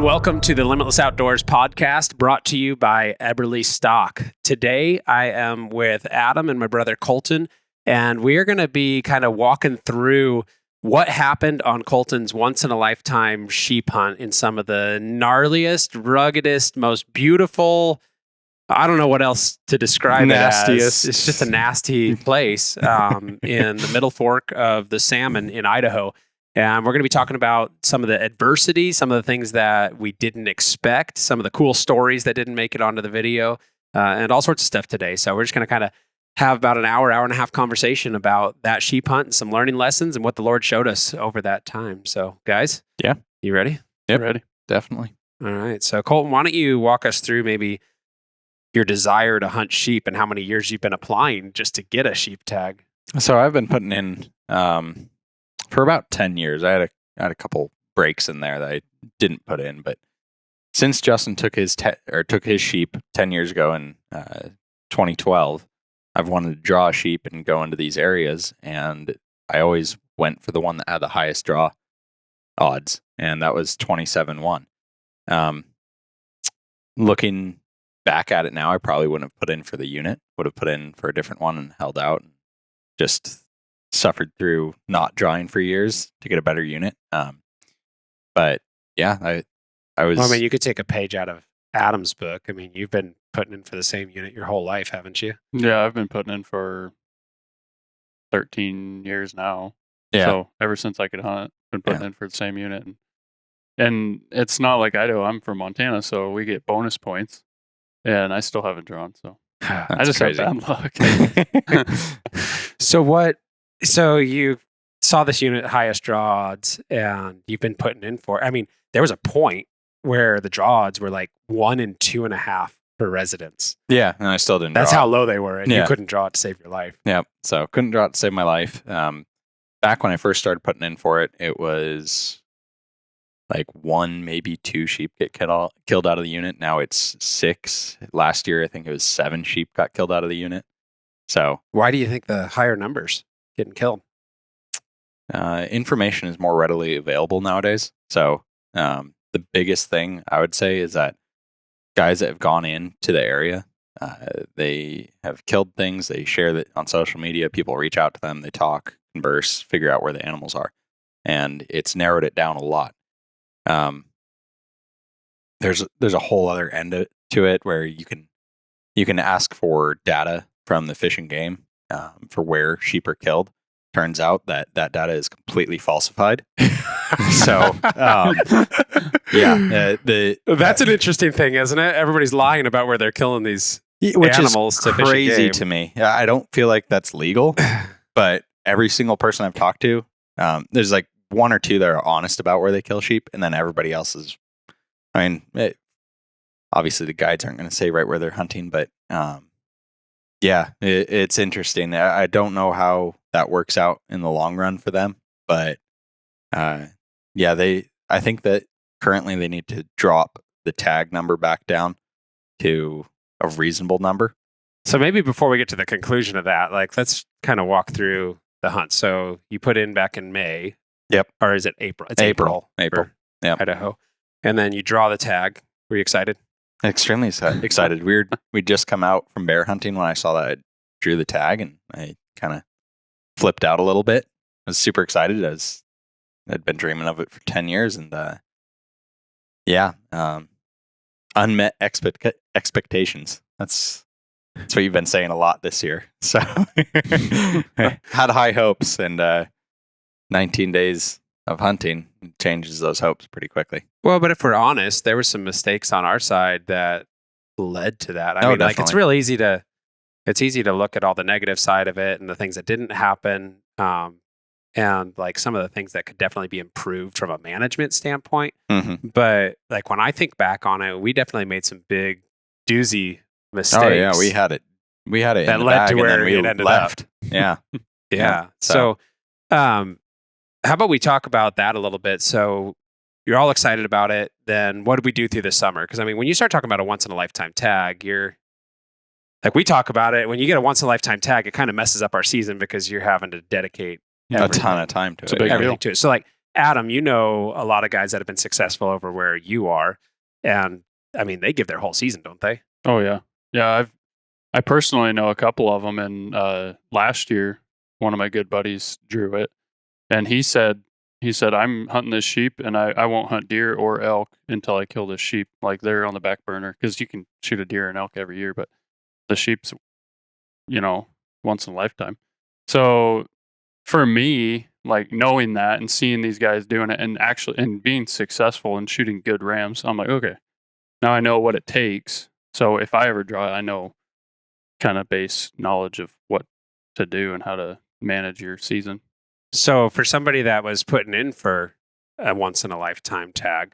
Welcome to the Limitless Outdoors podcast, brought to you by Eberlestock. Today, I am with Adam and my brother Colton, and we are going to be kind of walking through what happened on Colton's once-in-a-lifetime sheep hunt in some of the gnarliest, ruggedest, most beautiful, I don't know what else to describe Nastiest. it as. It's just a nasty place in the Middle Fork of the Salmon in Idaho. And we're going to be talking about some of the adversity, some of the things that we didn't expect, some of the cool stories that didn't make it onto the video, and all sorts of stuff today. So we're just going to kind of have about an hour and a half conversation about that sheep hunt and some learning lessons and what the Lord showed us over that time. So guys, Yeah. You ready? Yep. Ready. Definitely. All right. So Colton, why don't you walk us through maybe your desire to hunt sheep and how many years you've been applying just to get a sheep tag? So I've been putting in for about 10 years. I had a couple breaks in there that I didn't put in, but since Justin took his sheep 10 years ago in 2012, I've wanted to draw a sheep and go into these areas, and I always went for the one that had the highest draw odds, and that was 27-1. Looking back at it now, I probably wouldn't have put in for the unit, would have put in for a different one and held out and just suffered through not drawing for years to get a better unit. But yeah, I was. Well, I mean, you could take a page out of Adam's book. I mean, you've been putting in for the same unit your whole life, haven't you? Yeah, I've been putting in for 13 years now. Yeah. So ever since I could hunt, been putting in for the same unit. And it's not like Idaho. I'm from Montana, so we get bonus points. And I still haven't drawn, so I just crazy. have bad luck. So you saw this unit highest draw odds, and you've been putting in for. I mean, there was a point where the draw odds were like 1 and 2.5 per residence. Yeah, and I still didn't. That's draw. how low they were, and you Yeah. couldn't draw it to save your life. Yeah, so couldn't draw it to save my life. Back when I first started putting in for it, it was like 1, maybe 2 sheep get killed out of the unit. Now it's 6. Last year, I think it was 7 sheep got killed out of the unit. So Why do you think the higher numbers getting killed? information is more readily available nowadays. So the biggest thing I would say is that guys that have gone into the area, they have killed things. They share that on social media. People reach out to them. They talk, converse, figure out where the animals are, and it's narrowed it down a lot. There's a whole other end to it where you can ask for data from the Fish and Game for where sheep are killed. Turns out that data is completely falsified. So That's an interesting thing, isn't it? Everybody's lying about where they're killing these which animals is to Fish and crazy Game. to me. I don't feel like that's legal, but every single person I've talked to, there's like 1 or 2 that are honest about where they kill sheep, and then everybody else is. I mean, obviously the guides aren't going to say right where they're hunting, but it's interesting. I don't know how that works out in the long run for them, but I think that currently they need to drop the tag number back down to a reasonable number. So maybe before we get to the conclusion of that, like let's kind of walk through the hunt. So you put in back in May. Yep. Or is it April? It's April. for Yep. Idaho. And then you draw the tag. Were you excited? Extremely excited. We'd just come out from bear hunting when I saw that I drew the tag, and I kind of flipped out a little bit. I was super excited as I'd been dreaming of it for 10 years. And unmet expectations. That's what you've been saying a lot this year. So had high hopes, and 19 days of hunting changes those hopes pretty quickly. Well, but if we're honest, there were some mistakes on our side that led to that. I mean, like it's definitely. real easy to look at all the negative side of it and the things that didn't happen. And like some of the things that could definitely be improved from a management standpoint. Mm-hmm. But like when I think back on it, we definitely made some big doozy mistakes. Oh yeah, we had it that in the led bag, to and where then we it ended left. up. Yeah. Yeah. So, how about we talk about that a little bit? So you're all excited about it. Then what did we do through the summer? Because I mean, when you start talking about a once in a lifetime tag, you're like, we talk about it. When you get a once in a lifetime tag, it kind of messes up our season because you're having to dedicate a ton of time to It's a it. big everything deal. to it. So like Adam, you know a lot of guys that have been successful over where you are, and I mean they give their whole season, don't they? Oh yeah, yeah. I personally know a couple of them, and last year one of my good buddies drew it, and he said I'm hunting this sheep, and I won't hunt deer or elk until I kill this sheep. Like they're on the back burner because you can shoot a deer and elk every year, but the sheep's once in a lifetime. So for me, like knowing that and seeing these guys doing it and being successful and shooting good rams, I'm like, okay, now I know what it takes. So if I ever draw it, I know kind of base knowledge of what to do and how to manage your season. So for somebody that was putting in for a once in a lifetime tag,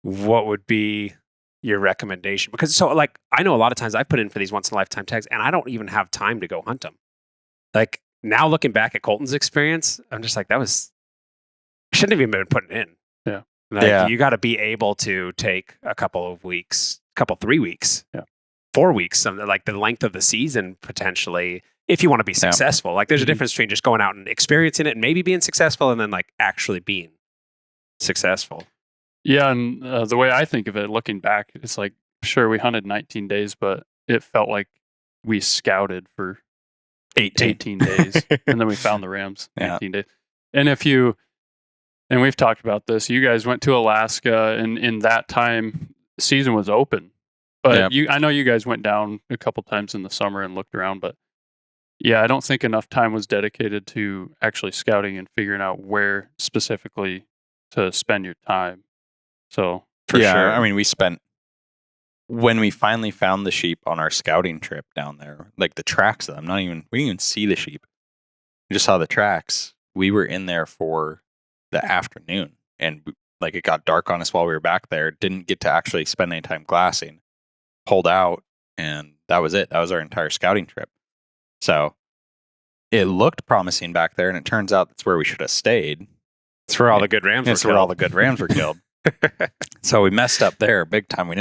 what would be your recommendation? Because like I know a lot of times I put in for these once in a lifetime tags and I don't even have time to go hunt them. Like now looking back at Colton's experience, I'm just like, shouldn't have even been putting in. Yeah. Like you got to be able to take a couple of weeks, 3 weeks, 4 weeks, like the length of the season potentially, if you want to be successful. Like there's a difference between just going out and experiencing it and maybe being successful and then like actually being successful. Yeah. And the way I think of it, looking back, it's like, sure, we hunted 19 days, but it felt like we scouted for 18 days and then we found the rams 18 days. And and we've talked about this, you guys went to Alaska and in that time season was open, but I know you guys went down a couple times in the summer and looked around, but yeah, I don't think enough time was dedicated to actually scouting and figuring out where specifically to spend your time. So for sure. I mean, when we finally found the sheep on our scouting trip down there, like the tracks of them, we didn't even see the sheep. We just saw the tracks. We were in there for the afternoon and like it got dark on us while we were back there. Didn't get to actually spend any time glassing, pulled out, and that was it. That was our entire scouting trip. So it looked promising back there, and it turns out that's where we should have stayed. It's where all the good rams were killed. It's where all the good rams were killed. So we messed up there big time.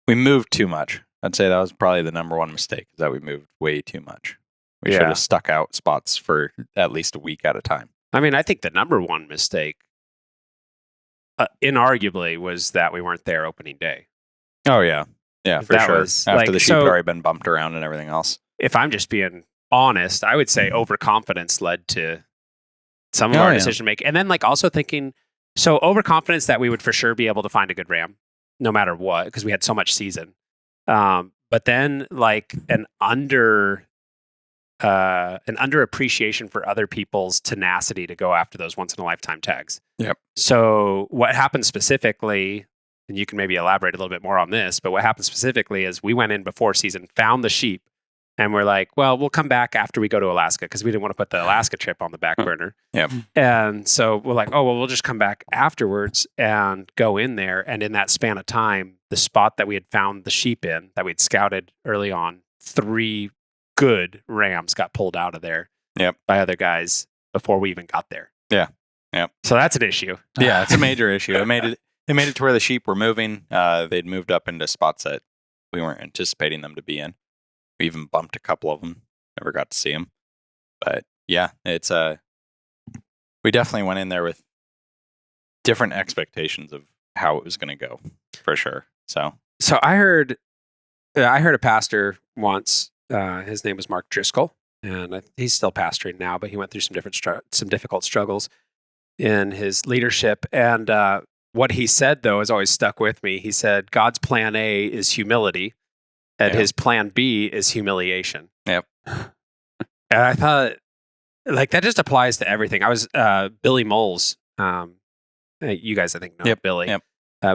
We moved too much. I'd say that was probably the number one mistake, is that we moved way too much. We should have stuck out spots for at least a week at a time. I mean, I think the number one mistake, inarguably, was that we weren't there opening day. Oh, yeah. Yeah, for sure. After the sheep had already been bumped around and everything else. If I'm just being honest, I would say overconfidence led to some of our decision making. And then like also thinking, so overconfidence that we would for sure be able to find a good ram no matter what, because we had so much season. But then like an underappreciation for other people's tenacity to go after those once in a lifetime tags. Yep. So what happened specifically, and you can maybe elaborate a little bit more on this, but what happened specifically is we went in before season, found the sheep, and we're like, well, we'll come back after we go to Alaska because we didn't want to put the Alaska trip on the back burner. Yep. And so we're like, oh, well, we'll just come back afterwards and go in there. And in that span of time, the spot that we had found the sheep in, that we'd scouted early on, 3 good rams got pulled out of there by other guys before we even got there. Yeah. Yep. So that's an issue. Yeah, it's a major issue. It made it to where the sheep were moving. They'd moved up into spots that we weren't anticipating them to be in. We even bumped a couple of them. Never got to see them. But yeah, it's we definitely went in there with different expectations of how it was going to go, for sure. So I heard a pastor once. His name was Mark Driscoll, and he's still pastoring now, but he went through some difficult struggles in his leadership. And what he said, though, has always stuck with me. He said, God's plan A is humility, and his plan B is humiliation. Yep. And I thought, like, that just applies to everything. I was Billy Moles. You guys, I think, know Billy. Yep.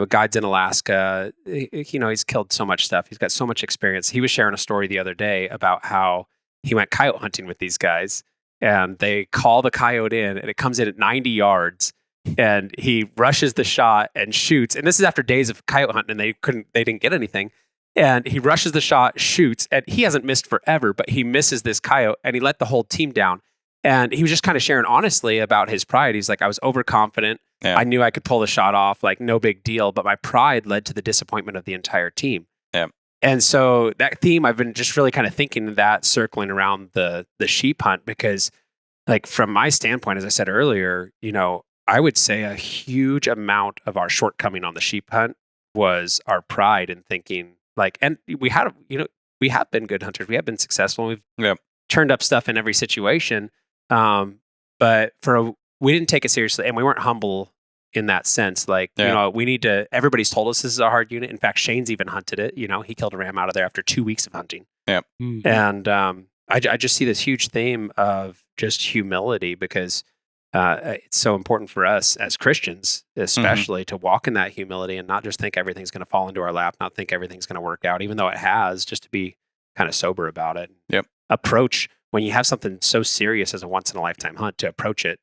Guides in Alaska. He's killed so much stuff. He's got so much experience. He was sharing a story the other day about how he went coyote hunting with these guys, and they call the coyote in, and it comes in at 90 yards, and he rushes the shot and shoots. And this is after days of coyote hunting, and they didn't get anything. And he rushes the shot, shoots, and he hasn't missed forever, but he misses this coyote, and he let the whole team down. And he was just kind of sharing honestly about his pride. He's like, I was overconfident. Yeah. I knew I could pull the shot off, like no big deal, but my pride led to the disappointment of the entire team. Yeah. And so that theme, I've been just really kind of thinking of that circling around the sheep hunt, because like from my standpoint, as I said earlier, I would say a huge amount of our shortcoming on the sheep hunt was our pride in thinking like, and we have been good hunters. We have been successful. We've turned up stuff in every situation. But we didn't take it seriously, and we weren't humble in that sense. Like, we need to, everybody's told us this is a hard unit. In fact, Shane's even hunted it. He killed a ram out of there after 2 weeks of hunting. Yep. Mm-hmm. And I just see this huge theme of just humility because it's so important for us as Christians, especially to walk in that humility and not just think everything's going to fall into our lap, not think everything's going to work out, even though it has, just to be kind of sober about it. Yep. Approach when you have something so serious as a once in a lifetime hunt, to approach it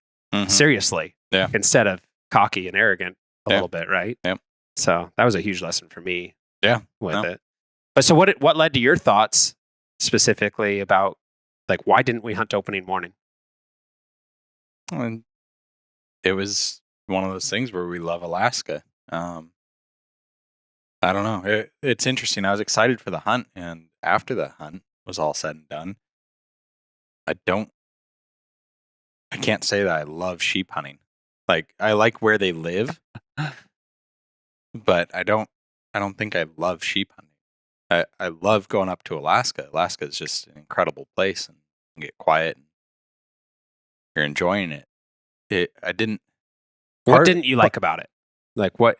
seriously instead of cocky and arrogant a little bit. Right. Yep. So that was a huge lesson for me. With it. But so what led to your thoughts specifically about like, why didn't we hunt opening morning? And it was one of those things where we love Alaska. I don't know. It's interesting. I was excited for the hunt, and after the hunt was all said and done, I can't say that I love sheep hunting. Like, I like where they live, but I don't think I love sheep hunting. I love going up to Alaska. Alaska is just an incredible place, and you get quiet and you're enjoying it. What didn't you like about it? Like what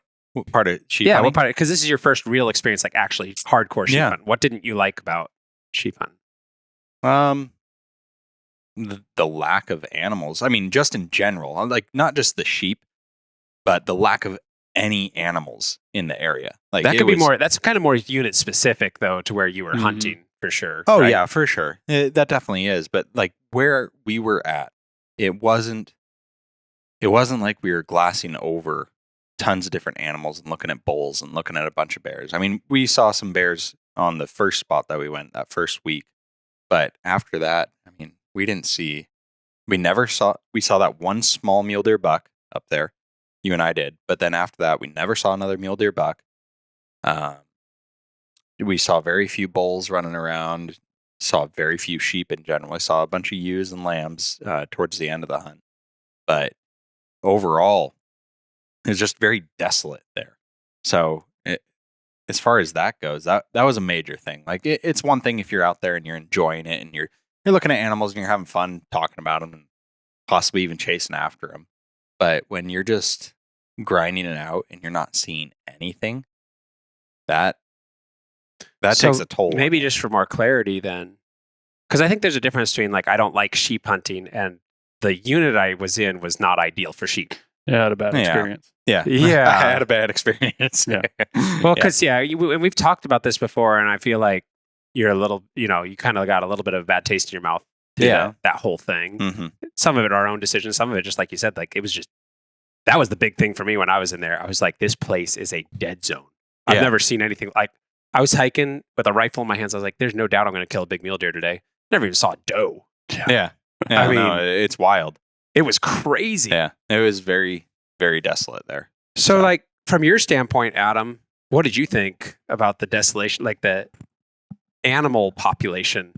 part of sheep hunting? What part? Because this is your first real experience, like actually hardcore sheep hunting. What didn't you like about sheep hunting? The lack of animals. I mean, just in general, like not just the sheep, but the lack of any animals in the area. Like that could be more. That's kind of more unit specific, though, to where you were hunting for sure. Oh yeah, for sure. That definitely is. But like where we were at, it wasn't like we were glassing over tons of different animals and looking at bulls and looking at a bunch of bears. I mean, we saw some bears on the first spot that we went that first week, but after that, I mean, we saw that one small mule deer buck up there. You and I did. But then after that, we never saw another mule deer buck. We saw very few bulls running around, saw very few sheep in general. I saw a bunch of ewes and lambs towards the end of the hunt. But overall, it was just very desolate there. So as far as that goes, that was a major thing. Like it's one thing if you're out there and you're enjoying it and you're looking at animals and you're having fun talking about them and possibly even chasing after them. But when you're just grinding it out and you're not seeing anything, that takes a toll. Maybe just for more clarity then, because I think there's a difference between like, I don't like sheep hunting, and the unit I was in was not ideal for sheep. Yeah, I had a bad experience. Yeah. I had a bad experience. Yeah. Well, because and we've talked about this before, and I feel like you're a little, you kind of got a little bit of a bad taste in your mouth. That whole thing. Mm-hmm. Some of it our own decisions. Some of it just like you said, like it was just, that was the big thing for me when I was in there. I was like, this place is a dead zone. I've never seen anything like. I was hiking with a rifle in my hands. I was like, there's no doubt I'm going to kill a big mule deer today. Never even saw a doe. Yeah. I mean, it's wild. It was crazy. Yeah. It was very, very desolate there. So like from your standpoint, Adam, what did you think about the desolation, like the animal population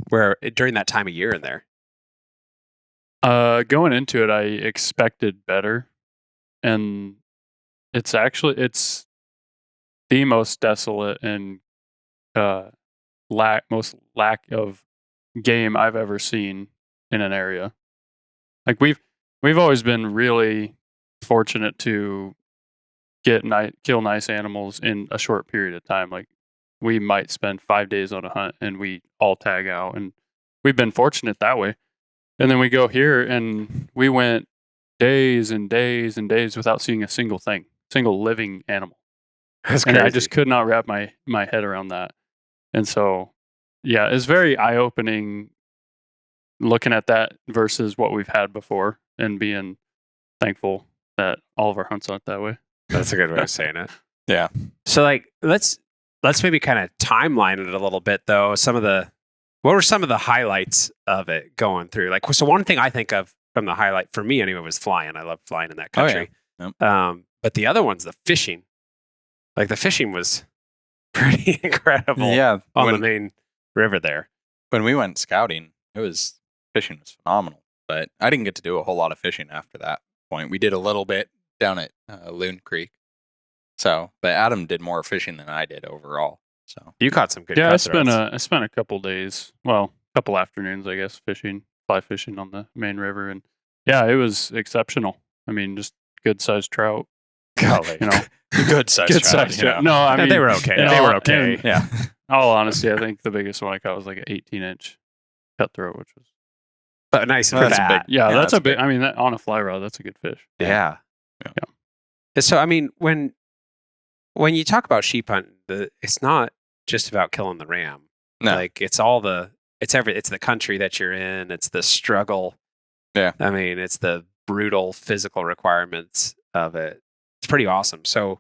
where during that time of year in there? Going into it, I expected better. And it's the most desolate and most lack of game I've ever seen in an area. Like we've always been really fortunate to kill nice animals in a short period of time. Like we might spend 5 days on a hunt and we all tag out, and we've been fortunate that way. And then we go here and we went days and days and days without seeing a single living animal. That's and crazy. I just could not wrap my head around that. And so, yeah, it's very eye-opening looking at that versus what we've had before, and being thankful that all of our hunts aren't that way. That's a good way of saying it. Yeah. So like, let's maybe kind of timeline it a little bit though. What were some of the highlights of it going through? Like, so one thing I think of from the highlight for me anyway was flying. I love flying in that country. Oh, yeah. But the other one's the fishing. Like the fishing was pretty incredible. Yeah, on the main river there. When we went scouting, fishing was phenomenal. But I didn't get to do a whole lot of fishing after that. point. We did a little bit down at Loon Creek. So, but Adam did more fishing than I did overall. So You caught some good Yeah, cutthroats. I spent a couple days, well, a couple afternoons, I guess, fly fishing on the main river, and yeah, it was exceptional. I mean, just good sized trout. Golly. You know, good size good trout, sized you know. trout. No, I Yeah, mean they were okay. in They all- were okay. in Yeah. all honesty, I think the biggest one I caught was like an 18-inch cutthroat, which was But nice and Well, that's a fat. big- yeah, Yeah, that's that's a big. big. I mean, that, on a fly rod, that's a good fish. Yeah. Yeah. So I mean, when you talk about sheep hunting, it's not just about killing the ram. No. Like it's the country that you're in. It's the struggle. Yeah. I mean, it's the brutal physical requirements of it. It's pretty awesome. So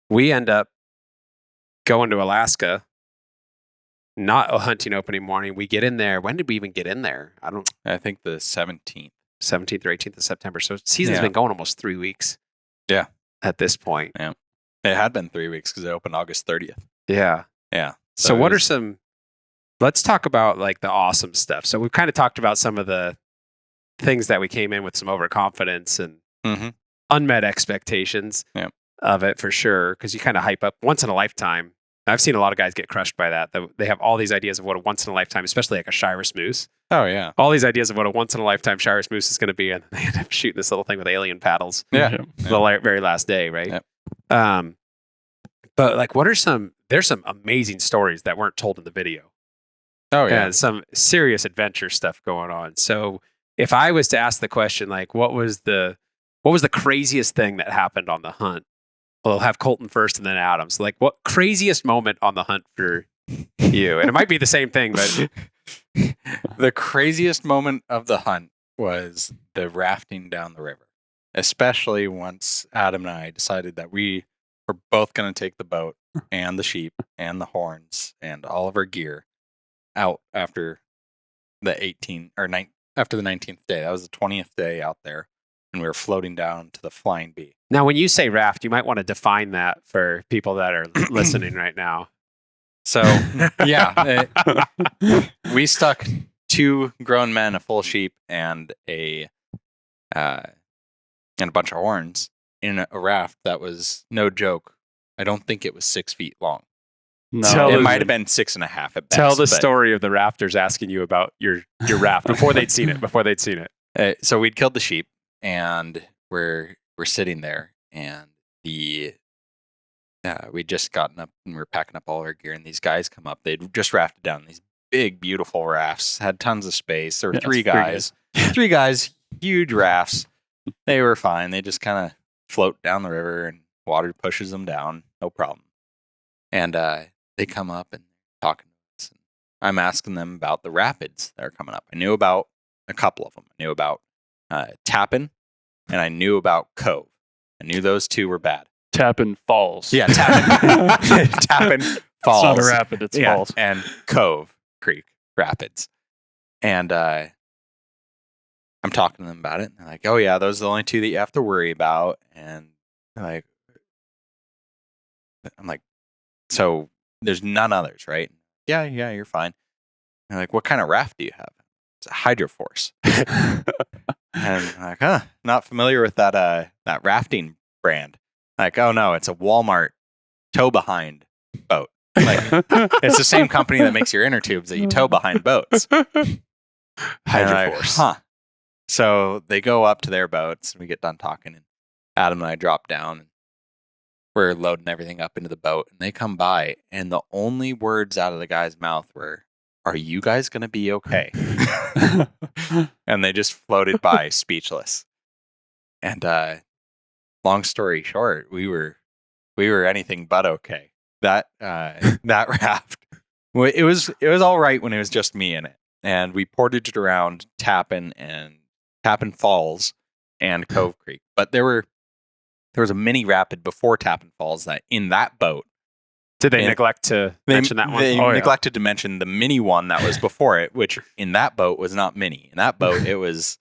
we end up going to Alaska, not a hunting opening morning. We get in there. When did we even get in there? I think the 17th. 17th or 18th of September. So season's Yeah. been going almost 3 weeks. Yeah. At this point. It had been 3 weeks because it opened August 30th. Yeah. Yeah. So it what are was- some, let's talk about like the awesome stuff. So we've kind of talked about some of the things that we came in with some overconfidence and Mhm. unmet expectations Yep. of it for sure. Cause you kind of hype up once in a lifetime. I've seen a lot of guys get crushed by that. They have all these ideas of what a once in a lifetime, especially like a Shiras moose, Oh, yeah. all these ideas of what a once in a lifetime Shiras moose is going to be. And they end up shooting this little thing with alien paddles Yeah. the very last day. Right. Yep. But like, there's some amazing stories that weren't told in the video. Oh, yeah. And some serious adventure stuff going on. So if I was to ask the question, like, what was the craziest thing that happened on the hunt? Well, I'll have Colton first and then Adam. So like, what craziest moment on the hunt for you? And it might be the same thing, but The craziest moment of the hunt was the rafting down the river, especially once Adam and I decided that we were both going to take the boat and the sheep and the horns and all of our gear out after the 19th day. That was the 20th day out there, and we were floating down to the Flying Bee. now when you say raft, you might want to define that for people that are listening right now. So, yeah, we stuck 2 grown men, a full sheep, and a bunch of horns in a raft that was no joke. I don't think it was 6 feet long. No, Tell It us- might have been 6.5 at best. Tell the but- story of the rafters asking you about your raft before they'd seen it. So we'd killed the sheep, and we're sitting there, and we'd just gotten up and we were packing up all our gear, and these guys come up. They'd just rafted down these big, beautiful rafts, had tons of space. There were Yeah, 3 it's pretty guys, 3 guys, huge rafts. They were fine. They just kind of float down the river, and water pushes them down, no problem. And they come up and talking to us. And I'm asking them about the rapids that are coming up. I knew about a couple of them. I knew about Tappan, and I knew about Cove. I knew those 2 were bad. Tappan Falls. Yeah, Tappan, Tappan Falls. It's not a rapid, it's Yeah, falls. and Cove Creek Rapids. And I'm talking to them about it. And they're like, oh, yeah, those are the only 2 that you have to worry about. And I'm like, so there's none others, right? Yeah, you're fine. And they're like, what kind of raft do you have? It's a Hydroforce. And I'm like, not familiar with that rafting brand. Like, oh no, it's a Walmart tow behind boat. Like, it's the same company that makes your inner tubes that you tow behind boats. Hydroforce. Like, So they go up to their boats, and we get done talking, and Adam and I drop down, and we're loading everything up into the boat, and they come by, and the only words out of the guy's mouth were, "Are you guys going to be okay?" And they just floated by speechless. And long story short, we were anything but okay. That raft, it was all right when it was just me in it, and we portaged around Tappan Falls and Cove Creek. But there was a mini rapid before Tappan Falls that in that boat. Did they And neglect to mention that one? They Oh, yeah. neglected to mention the mini one that was before it, which in that boat was not mini. In that boat, it was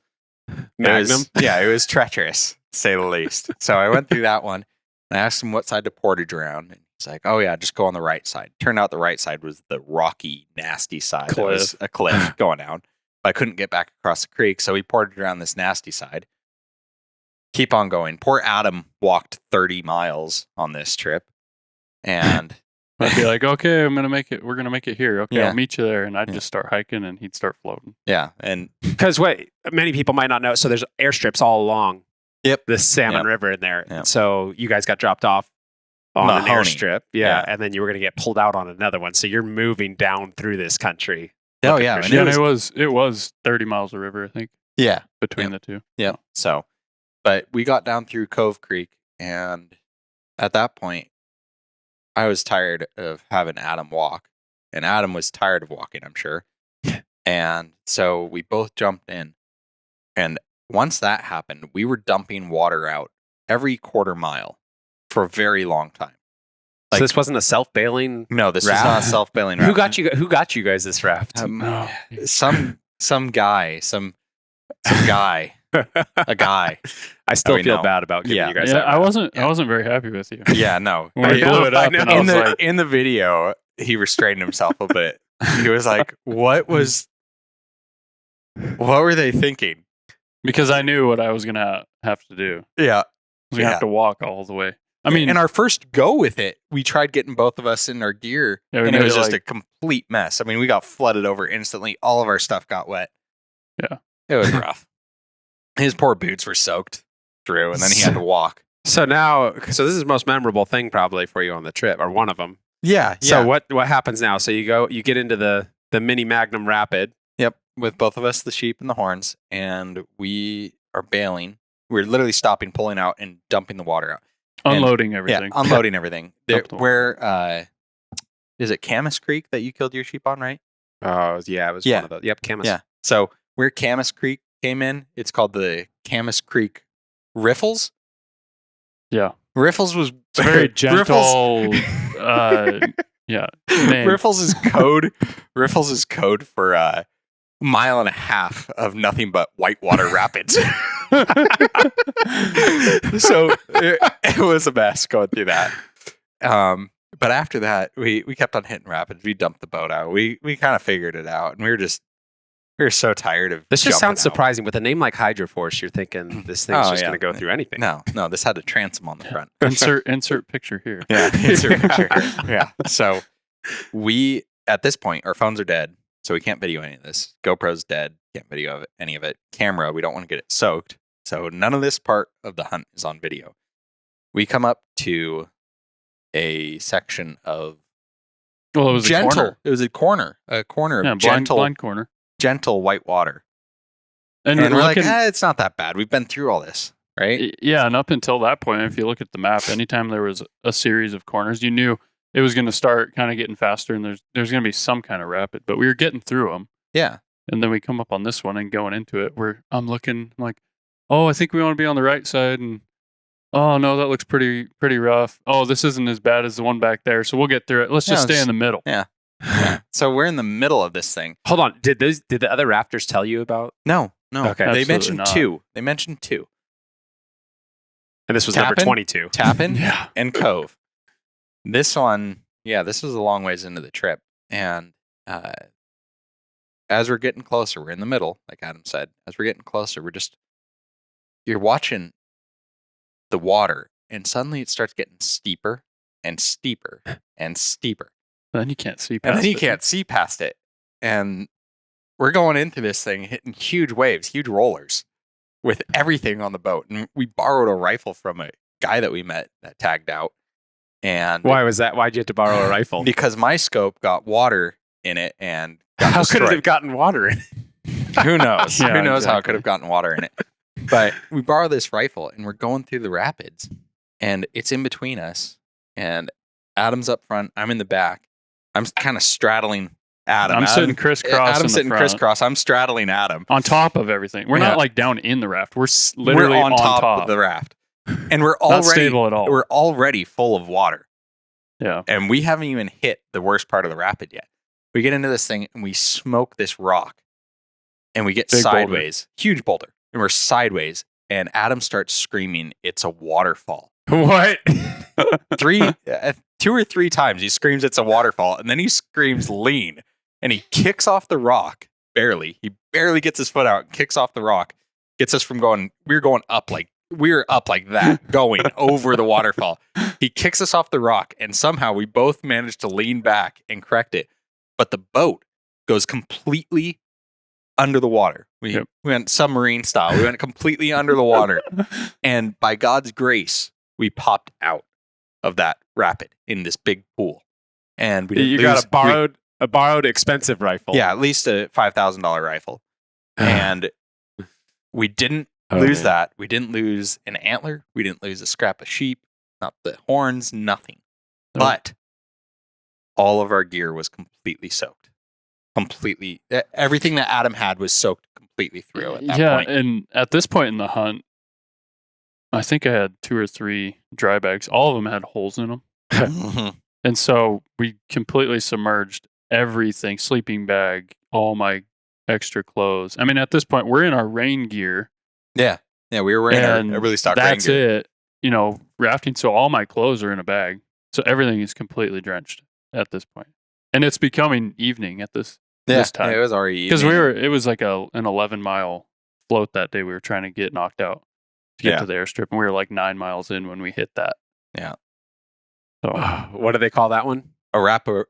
Magnum. it was treacherous, to say the least. So I went through that one, and I asked him what side to portage around, and he's like, "Oh yeah, just go on the right side." Turned out the right side was the rocky, nasty side. It was a cliff going down. But I couldn't get back across the creek, so we portaged around this nasty side. keep on going. Poor Adam walked 30 miles on this trip. And I'd be like, okay, we're going to make it here. Okay, Yeah. I'll meet you there. And I'd just start hiking and he'd start floating. yeah. And Because many people might not know. So there's airstrips all along the Salmon River in there. Yep. So you guys got dropped off on an Mahoney. airstrip. Yeah. And then you were going to get pulled out on another one. So you're moving down through this country. Oh, looking yeah. for And shit. And it was 30 miles of river, I think, yeah. between the two. Yeah. So, but we got down through Cove Creek. And at that point, I was tired of having Adam walk. And Adam was tired of walking, I'm sure. And so we both jumped in. And once that happened, we were dumping water out every quarter mile for a very long time. So this wasn't a self-bailing. No, this raft? is not a self-bailing raft. Who got you guys this raft? Some guy, a guy. I still we feel know. bad about giving you guys Yeah, that. I raft. wasn't very happy with you. Yeah, no. When we blew it up, and I was like, In the video, he restrained himself a bit. He was like, what were they thinking? because I knew what I was going to have to do. Yeah. I was going to have to walk all the way. I mean, in our first go with it, we tried getting both of us in our gear, Yeah, we and it made was it just like- a complete mess. I mean, we got flooded over instantly. All of our stuff got wet. Yeah. It was rough. His poor boots were soaked through, and then he had to walk. So this is the most memorable thing probably for you on the trip, or one of them. Yeah. So what happens now? So you get into the mini Magnum Rapid. Yep, with both of us, the sheep and the horns, and we are bailing. We're literally stopping, pulling out, and dumping the water out. unloading everything. Yeah, unloading everything. Dump the Where is it Camas Creek that you killed your sheep on, right? Oh yeah, it was one of those. Yep, Camas. Yeah. So where Camas Creek came in, it's called the Camas Creek Riffles. Yeah. Riffles was It's very gentle. Yeah. name. Riffles is code. Riffles is code for a mile and a half of nothing but whitewater rapids. So it was a mess going through that. But after that, we kept on hitting rapids. We dumped the boat out. We kind of figured it out, and we were so tired of This just jumping sounds out. surprising. With a name like Hydroforce, you're thinking this thing's just yeah. going to go through anything. No, this had a transom on the front. Insert picture here. Yeah, insert picture. Yeah. So we, at this point, our phones are dead, so we can't video any of this. GoPro's dead, can't video any of it. Camera, we don't want to get it soaked, so none of this part of the hunt is on video. We come up to a section of Well, it was gentle. a corner. It was a corner of Yeah, gentle, blind corner. gentle white water, And, and we're like, looking- it's not that bad. We've been through all this, right? Yeah, and up until that point, if you look at the map, anytime there was a series of corners, you knew it was going to start kind of getting faster, and there's going to be some kind of rapid. But we were getting through them, Yeah. and then we come up on this one and going into it, where I'm like, oh, I think we want to be on the right side, and oh no, that looks pretty rough. Oh, this isn't as bad as the one back there, so we'll get through it. Let's just stay in the middle. Yeah. So we're in the middle of this thing. Hold on. Did the other rafters tell you about? No. Okay. They Absolutely mentioned not. two. They mentioned two. And this was number Tappan? 22. Tappan Yeah. and Cove. This one, this was a long ways into the trip. And as we're getting closer, we're in the middle, like Adam said. As we're getting closer, you're watching the water, and suddenly it starts getting steeper and steeper and steeper. Then you can't see And past then you it. can't see past it. And we're going into this thing, hitting huge waves, huge rollers with everything on the boat. And we borrowed a rifle from a guy that we met that tagged out. And Why was that? Why'd you have to borrow a rifle? because my scope got water in it and got How could it destroyed. have gotten water in? Who knows? Yeah, Who knows how it exactly. could have gotten water in it? But we borrow this rifle and we're going through the rapids, and it's in between us. And Adam's up front. I'm in the back. I'm kind of straddling Adam. I'm sitting crisscross in Adam's the sitting front. crisscross. I'm straddling Adam. on top of everything. We're Yeah. not like down in the raft. We're literally we're on top of the raft, and we're Not already stable at all. we're already full of water, Yeah. and we haven't even hit the worst part of the rapid yet. We get into this thing and we smoke this rock, and we get Big boulder. sideways, huge boulder, and we're sideways. And Adam starts screaming, "It's a waterfall!" What? 2 or 3 times he screams, "It's a waterfall," and then he screams, "Lean!" And he kicks off the rock barely. He barely gets his foot out, kicks off the rock, gets us from going. We were going up like we were up like that, going over the waterfall. He kicks us off the rock, and somehow we both managed to lean back and correct it. But the boat goes completely under the water. We went submarine style. We went completely under the water. And by God's grace, we popped out of that rapid in this big pool. And we didn't got a borrowed expensive rifle. Yeah, at least a $5,000 rifle. And we didn't lose that. We didn't lose an antler. We didn't lose a scrap of sheep, not the horns, nothing. But all of our gear was completely soaked. Completely. Everything that Adam had was soaked completely through at that point. And at this point in the hunt, I think I had 2 or 3 dry bags. All of them had holes in them. And so we completely submerged everything, sleeping bag, all my extra clothes. I mean, at this point, we're in our rain gear. Yeah, we were wearing our Eberlestock rain gear. That's it. Rafting. So all my clothes are in a bag. So everything is completely drenched at this point. And it's becoming evening at this time. Yeah, it was already evening. Because it was like an 11-mile float that day. We were trying to get knocked out to get to the airstrip. And we were like 9 miles in when we hit that. Yeah. So what do they call that one? Arapaho.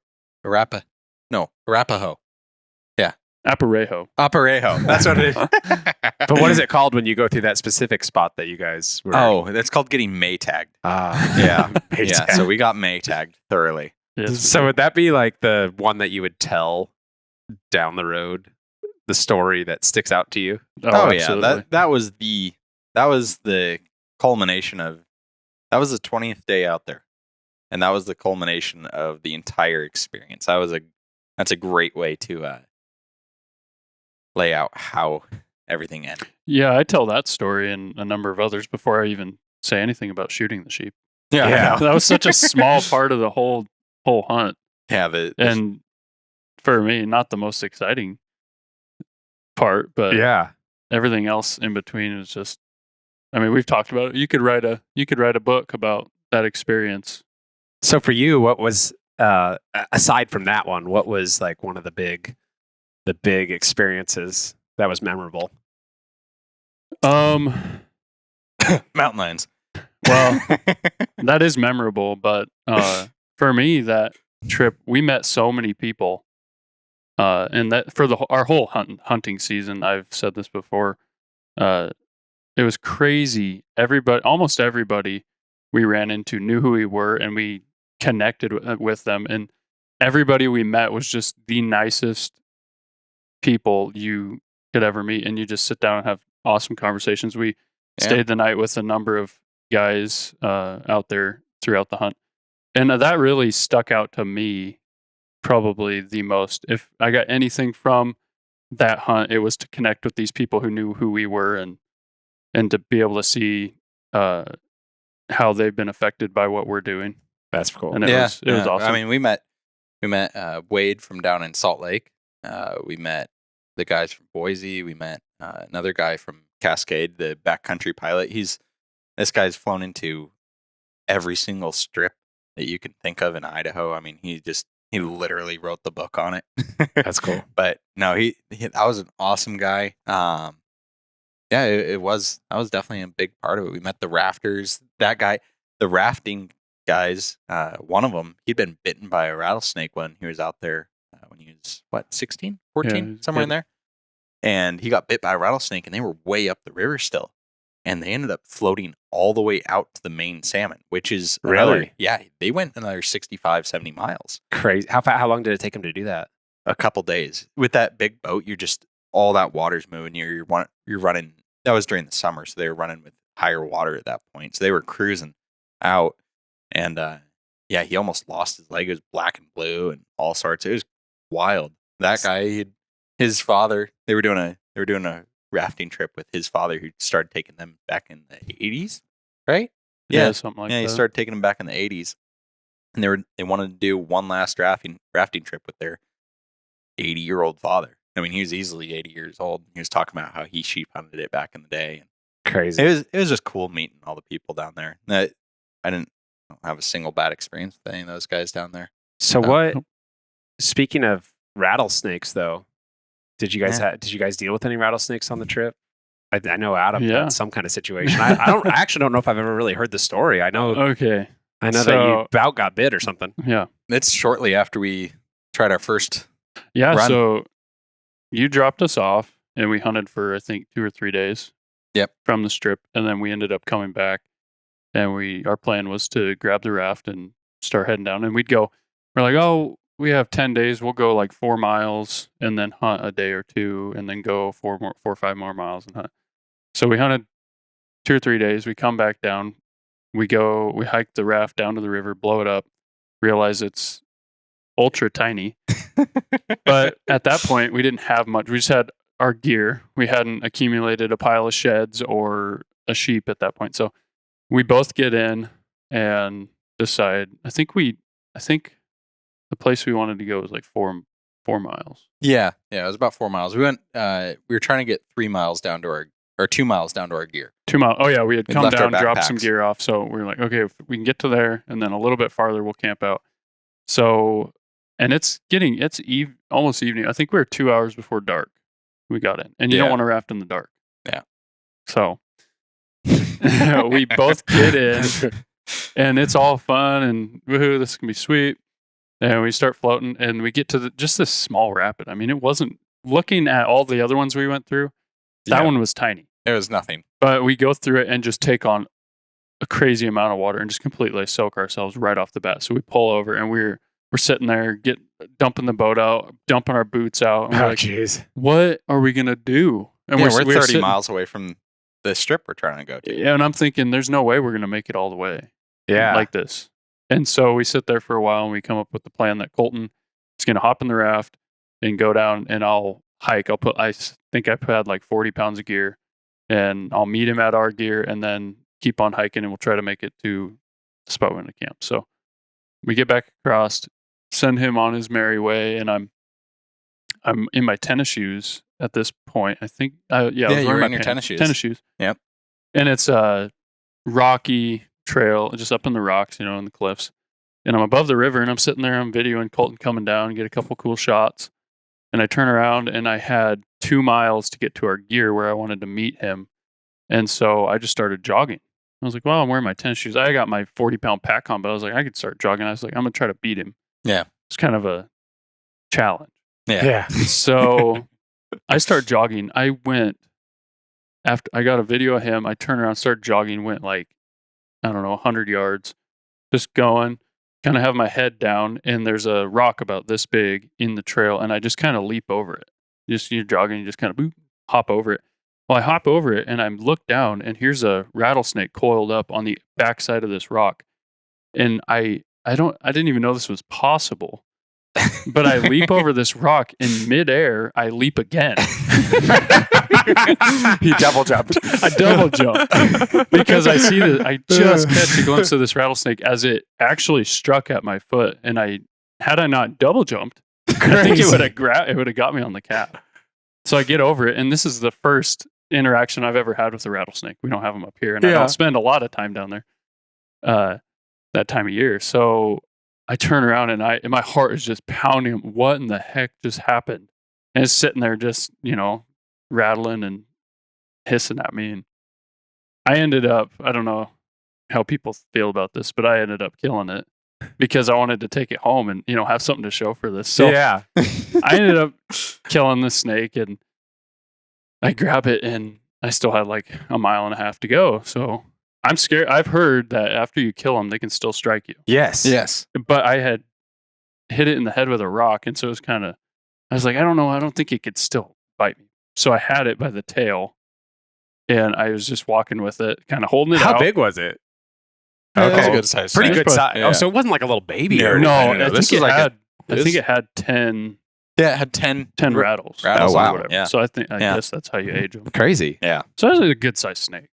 Yeah. Aparejo. That's what it is. But what is it called when you go through that specific spot that you guys were? Oh, that's called getting May tagged. Yeah. Yeah. So we got May tagged thoroughly. Yes, so would that be like the one that you would tell down the road, the story that sticks out to you? Oh yeah. That was the culmination of, that was the 20th day out there. And that was the culmination of the entire experience. That's a great way to lay out how everything ended. Yeah, I tell that story and a number of others before I even say anything about shooting the sheep. Yeah. That was such a small part of the whole hunt. Yeah, and for me, not the most exciting part, but everything else in between is just. I mean, we've talked about it. You could write a book about that experience. So for you, what was aside from that one? What was like one of the big experiences that was memorable? Mountain lions. Well, that is memorable, but for me, that trip, we met so many people, and that for our whole hunting season, I've said this before, it was crazy. Almost everybody we ran into knew who we were, and we connected with them, and everybody we met was just the nicest people you could ever meet, and you just sit down and have awesome conversations. We stayed the night with a number of guys out there throughout the hunt, and that really stuck out to me probably the most. If I got anything from that hunt, it was to connect with these people who knew who we were, and to be able to see how they've been affected by what we're doing. That's cool. And it was awesome. I mean, we met Wade from down in Salt Lake. We met the guys from Boise. We met another guy from Cascade, the backcountry pilot. This guy's flown into every single strip that you can think of in Idaho. I mean, he literally wrote the book on it. That's cool. But no, that was an awesome guy. That was definitely a big part of it. We met the rafters. That guy, the rafting guys, one of them, he'd been bitten by a rattlesnake when he was out there when he was 16, 14, somewhere in there. And he got bit by a rattlesnake, and they were way up the river still. And they ended up floating all the way out to the main salmon, which is really? They went another 65, 70 miles. Crazy. How long did it take him to do that? A couple days. With that big boat, all that water's moving. You're running. That was during the summer, so they were running with higher water at that point. So they were cruising out, and he almost lost his leg. It was black and blue and all sorts. It was wild. That guy, his father, they were doing a rafting trip with his father, who started taking them back in the 80s, right? Yeah, something like that. Yeah, he started taking them back in the 80s, and they wanted to do one last rafting trip with their 80-year-old father. I mean, he was easily 80 years old. He was talking about how he sheep hunted it back in the day. Crazy. It was just cool meeting all the people down there. I don't have a single bad experience with any of those guys down there. So speaking of rattlesnakes, though, did you guys deal with any rattlesnakes on the trip? I know Adam Yeah. had some kind of situation. I actually don't know if I've ever really heard the story. I know Okay. that you about got bit or something. Yeah. It's shortly after we tried our first. Yeah. Run. So you dropped us off and we hunted for, I think, 2 or 3 days. Yep. From the strip. And then we ended up coming back and our plan was to grab the raft and start heading down. And we're like, oh, we have 10 days. We'll go like 4 miles and then hunt a day or 2 and then go 4 or 5 more miles and hunt. So we hunted 2 or 3 days. We come back down. We hike the raft down to the river, blow it up, realize it's ultra tiny. But at that point, we didn't have much. We just had our gear. We hadn't accumulated a pile of sheds or a sheep at that point. So we both get in and decide. I think the place we wanted to go was like 4 miles. Yeah, it was about 4 miles. We went. We were trying to get 3 miles down to our 2 miles down to our gear. 2 miles. Oh yeah, we had We'd come left our down, dropped some backpacks. gear off. So we were like, okay, if we can get to there, and then a little bit farther, we'll camp out. So, and it's almost evening. I think we were 2 hours before dark. We got in, and you don't Yeah. want to raft in the dark. Yeah. So we both get in, and it's all fun, and woohoo, this can be sweet. And we start floating, and we get to just this small rapid. I mean, it wasn't looking at all the other ones we went through. That one was tiny. It was nothing. But we go through it and just take on a crazy amount of water and just completely soak ourselves right off the bat. So we pull over and we're sitting there, dumping the boat out, dumping our boots out. And we're like, jeez. what are we going to do? And We're we're 30 sitting- miles away from the strip we're trying to go to. Yeah, and I'm thinking there's no way we're going to make it all the way Yeah. like this. And so we sit there for a while and we come up with the plan that Colton is going to hop in the raft and go down and I'll hike. I think I had like 40 pounds of gear and I'll meet him at our gear and then keep on hiking and we'll try to make it to the spot we're going to camp. So we get back across, send him on his merry way, and I'm in my tennis shoes at this point. I think, I was you wearing were my in your tennis shoes. Tennis shoes. Yep. And it's a rocky trail, just up in the rocks, in the cliffs. And I'm above the river, and I'm sitting there, I'm videoing Colton coming down and get a couple cool shots. And I turn around, and I had 2 miles to get to our gear where I wanted to meet him. And so I just started jogging. I was like, well, I'm wearing my tennis shoes. I got my 40-pound pack on, but I was like, I could start jogging. I was like, I'm going to try to beat him. Yeah. It's kind of a challenge. Yeah. So I start jogging. I went, after I got a video of him, I turned around, started jogging, went like, I don't know, 100 yards, just going, kind of have my head down, and there's a rock about this big in the trail, and I just kind of leap over it. You're jogging, you just kind of boop, hop over it. Well, I hop over it, and I look down, and here's a rattlesnake coiled up on the backside of this rock. And I didn't even know this was possible. But I leap over this rock in midair. I leap again. He double jumped. I double jumped because I see that I just catch a glimpse of this rattlesnake as it actually struck at my foot. And had I not double jumped, I think it would have got me on the cap. So I get over it, and this is the first interaction I've ever had with a rattlesnake. We don't have them up here, and I don't spend a lot of time down there that time of year. So I turn around and my heart is just pounding. What in the heck just happened? And it's sitting there just, rattling and hissing at me. And I ended up, I don't know how people feel about this, but I ended up killing it because I wanted to take it home and, have something to show for this. So yeah. I ended up killing the snake and I grab it and I still had like a mile and a half to go. So I'm scared. I've heard that after you kill them, they can still strike you. Yes. But I had hit it in the head with a rock. And so it was I was like, I don't know. I don't think it could still bite me. So I had it by the tail and I was just walking with it, kind of holding it out. How big was it? That was a Okay. good size. Pretty snake. good size. Yeah. Oh, so it wasn't like a little baby. No, or No, anything. I this think is like I think it had 10 Yeah, it had 10 rattles. Rattles, or wow, whatever. yeah. So I Yeah. guess that's how you age them. Crazy. Yeah. So that was a good sized snake.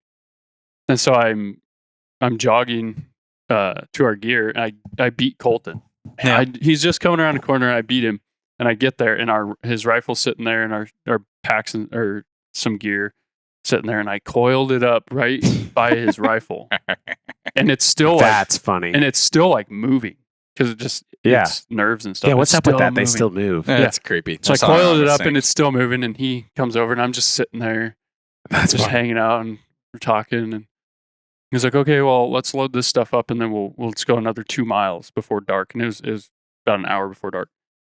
And so I'm jogging to our gear and I beat Colton. Yeah. He's just coming around the corner and I beat him. And I get there and his rifle's sitting there and our packs or some gear sitting there and I coiled it up right by his rifle. And it's still That's funny. and it's still like moving because it's nerves and stuff. Yeah, what's It's up with still that? They moving. still move. That's creepy. So I saw that on coiled it the up snake. and it's still moving and he comes over and I'm just sitting there That's just fun. hanging out and we're talking. And he's like, okay, well, let's load this stuff up and then let's go another 2 miles before dark. And it was about an hour before dark.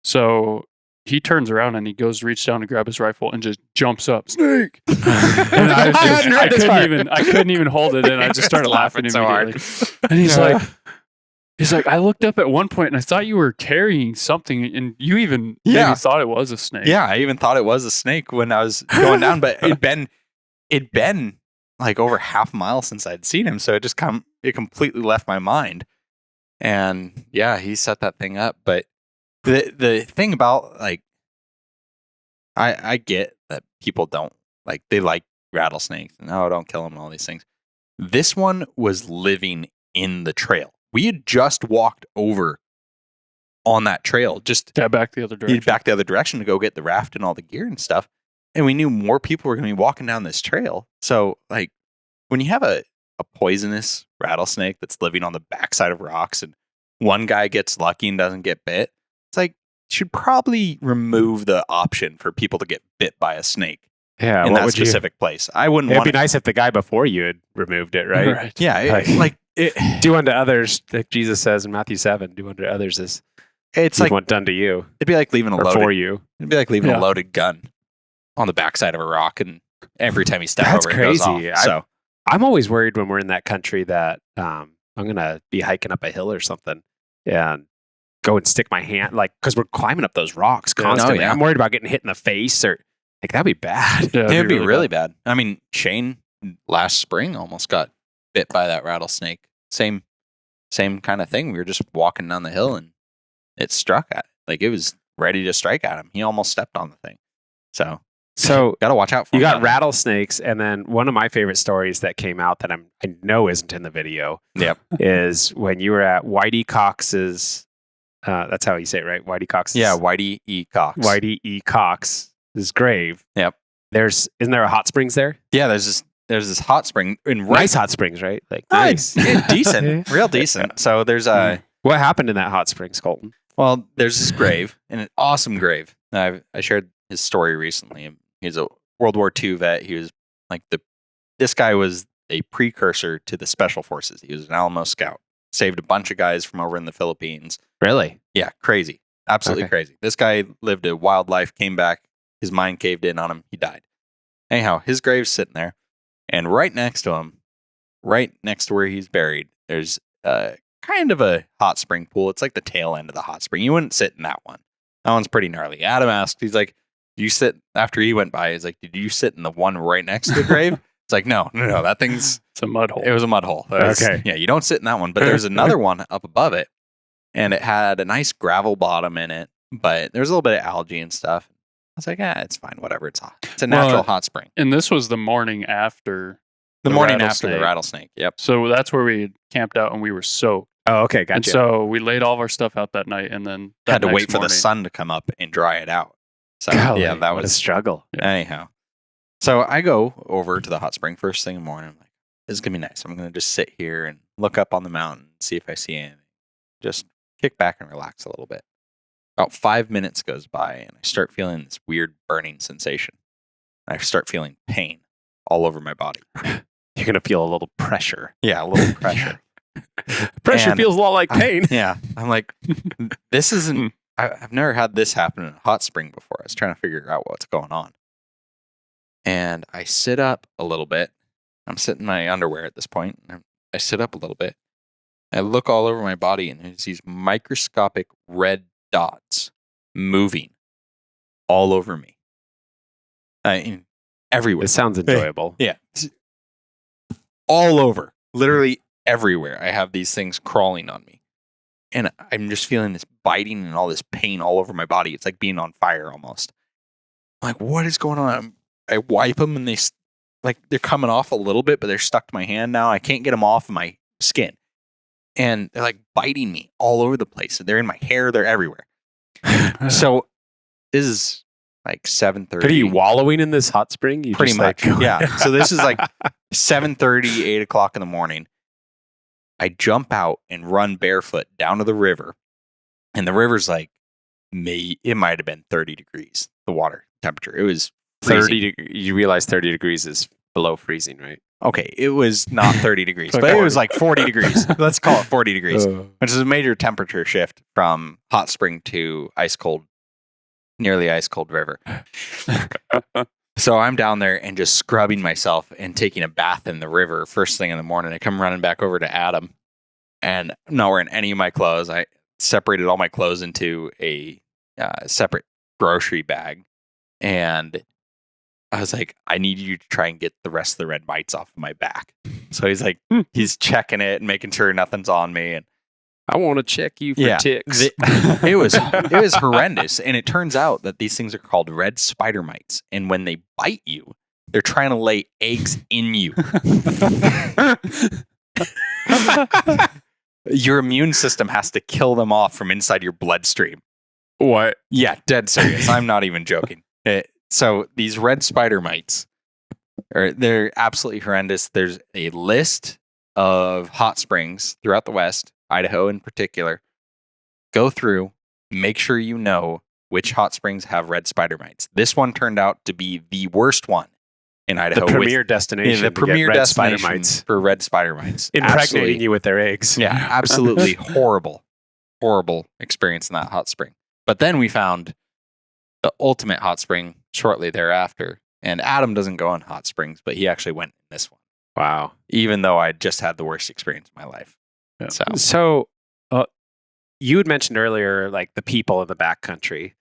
So he turns around and he goes to reach down to grab his rifle and just jumps up, snake. And I couldn't even hold it, and I just started laughing so hard. immediately. And he's like, I looked up at one point and I thought you were carrying something, and you even maybe thought it was a snake. Yeah, I even thought it was a snake when I was going down, but it'd been like over half a mile since I'd seen him, so it completely left my mind. And yeah, he set that thing up, but the thing about like I get that people don't they like rattlesnakes and don't kill them and all these things. This one was living in the trail. We had just walked over on that trail, just back the other direction to go get the raft and all the gear and stuff. And we knew more people were going to be walking down this trail. So like when you have a poisonous rattlesnake that's living on the backside of rocks and one guy gets lucky and doesn't get bit, it's like you should probably remove the option for people to get bit by a snake. Yeah, in that specific place. I wouldn't want It'd be nice if the guy before you had removed it, right? Right. Yeah, do unto others, like Jesus says in Matthew 7, do unto others as it's you like want done to you. It'd be like leaving a or loaded for you. It'd be like leaving a loaded gun on the backside of a rock, and every time you step over, it goes off. So I'm always worried when we're in that country that I'm gonna be hiking up a hill or something and go and stick my hand, because we're climbing up those rocks constantly. I'm worried about getting hit in the face or that'd be bad. Yeah, it'd be really bad. I mean, Shane last spring almost got bit by that rattlesnake. Same kind of thing. We were just walking down the hill and it struck at it was ready to strike at him. He almost stepped on the thing. So gotta watch out for you. You got rattlesnakes, and then one of my favorite stories that came out that I know isn't in the video. Yep. Is when you were at Whitey Cox's. That's how you say it, right? Whitey Cox's. Yeah, Whitey E. Cox. Whitey E. Cox's grave. Yep. Isn't there a hot springs there? Yeah, there's this hot spring in nice hot springs, right? Nice, decent, real decent. So there's what happened in that hot springs, Colton? Well, there's this grave, and an awesome grave. I shared his story recently. He's a World War II vet. He was this guy was a precursor to the Special Forces. He was an Alamo Scout. Saved a bunch of guys from over in the Philippines. Really? Yeah, crazy. Absolutely crazy. This guy lived a wild life, came back, his mind caved in on him, he died. Anyhow, his grave's sitting there, and right next to him, right next to where he's buried, there's kind of a hot spring pool. It's like the tail end of the hot spring. You wouldn't sit in that one. That one's pretty gnarly. Adam asked, he's like, you sit, after he went by, he's like, did you sit in the one right next to the grave? It's like, no, that thing's... It's a mud hole. It was a mud hole. Okay. Yeah, you don't sit in that one, but there's another one up above it, and it had a nice gravel bottom in it, but there's a little bit of algae and stuff. I was like, it's fine, whatever. It's hot. It's a natural hot spring. And this was the morning after the morning after the rattlesnake. Yep. So that's where we camped out and we were soaked. Oh, okay, gotcha. And so we laid all of our stuff out that night, and then had to wait for the sun to come up and dry it out. So yeah, that was a struggle. Yeah. Anyhow, so I go over to the hot spring first thing in the morning. I'm like, this is gonna be nice. I'm gonna just sit here and look up on the mountain, see if I see anything. Just kick back and relax a little bit. About 5 minutes goes by, and I start feeling this weird burning sensation. I start feeling pain all over my body. You're gonna feel a little pressure. Yeah, a little pressure. Pressure feels a lot like pain. Yeah, I'm like, this isn't. I've never had this happen in a hot spring before. I was trying to figure out what's going on. And I sit up a little bit. I'm sitting in my underwear at this point. I sit up a little bit. I look all over my body, and there's these microscopic red dots moving all over me. Everywhere. It sounds enjoyable. Yeah. All over. Literally everywhere. I have these things crawling on me. And I'm just feeling this biting and all this pain all over my body. It's like being on fire almost. I'm like, what is going on? I wipe them, and they're coming off a little bit, but they're stuck to my hand now. I can't get them off of my skin. And they're like biting me all over the place. They're in my hair. They're everywhere. So this is like 7:30. Are you wallowing in this hot spring? You pretty much. Yeah. So this is like 7:30, 8 o'clock in the morning. I jump out and run barefoot down to the river. And the river's like, it might have been 30 degrees, the water temperature. It was freezing. 30. You realize 30 degrees is below freezing, right? Okay, it was not 30 degrees, Like but it 40. was like 40 degrees. Let's call it 40 degrees, Uh, which is a major temperature shift from hot spring to ice cold, nearly ice cold river. So I'm down there and just scrubbing myself and taking a bath in the river first thing in the morning. I come running back over to Adam, and I'm not wearing any of my clothes. I separated all my clothes into a separate grocery bag, and I was like, I need you to try and get the rest of the red mites off of my back. So he's like, he's checking it and making sure nothing's on me. And I want to check you for ticks. it was horrendous. And it turns out that these things are called red spider mites. And when they bite you, they're trying to lay eggs in you. Your immune system has to kill them off from inside your bloodstream. what? Yeah, dead serious. I'm not even joking. So these red spider mites, they're absolutely horrendous. There's a list of hot springs throughout the West, Idaho in particular. Go through, make sure you know which hot springs have red spider mites. This one turned out to be the worst one in Idaho. The premier destination. The premier red spider destination mites. for red spider mites. Impregnating you with their eggs. Yeah, absolutely horrible experience in that hot spring. But then we found the ultimate hot spring shortly thereafter. And Adam doesn't go on hot springs, but he actually went in this one. Wow. Even though I just had the worst experience of my life. Yeah. So you had mentioned earlier, like the people in the backcountry.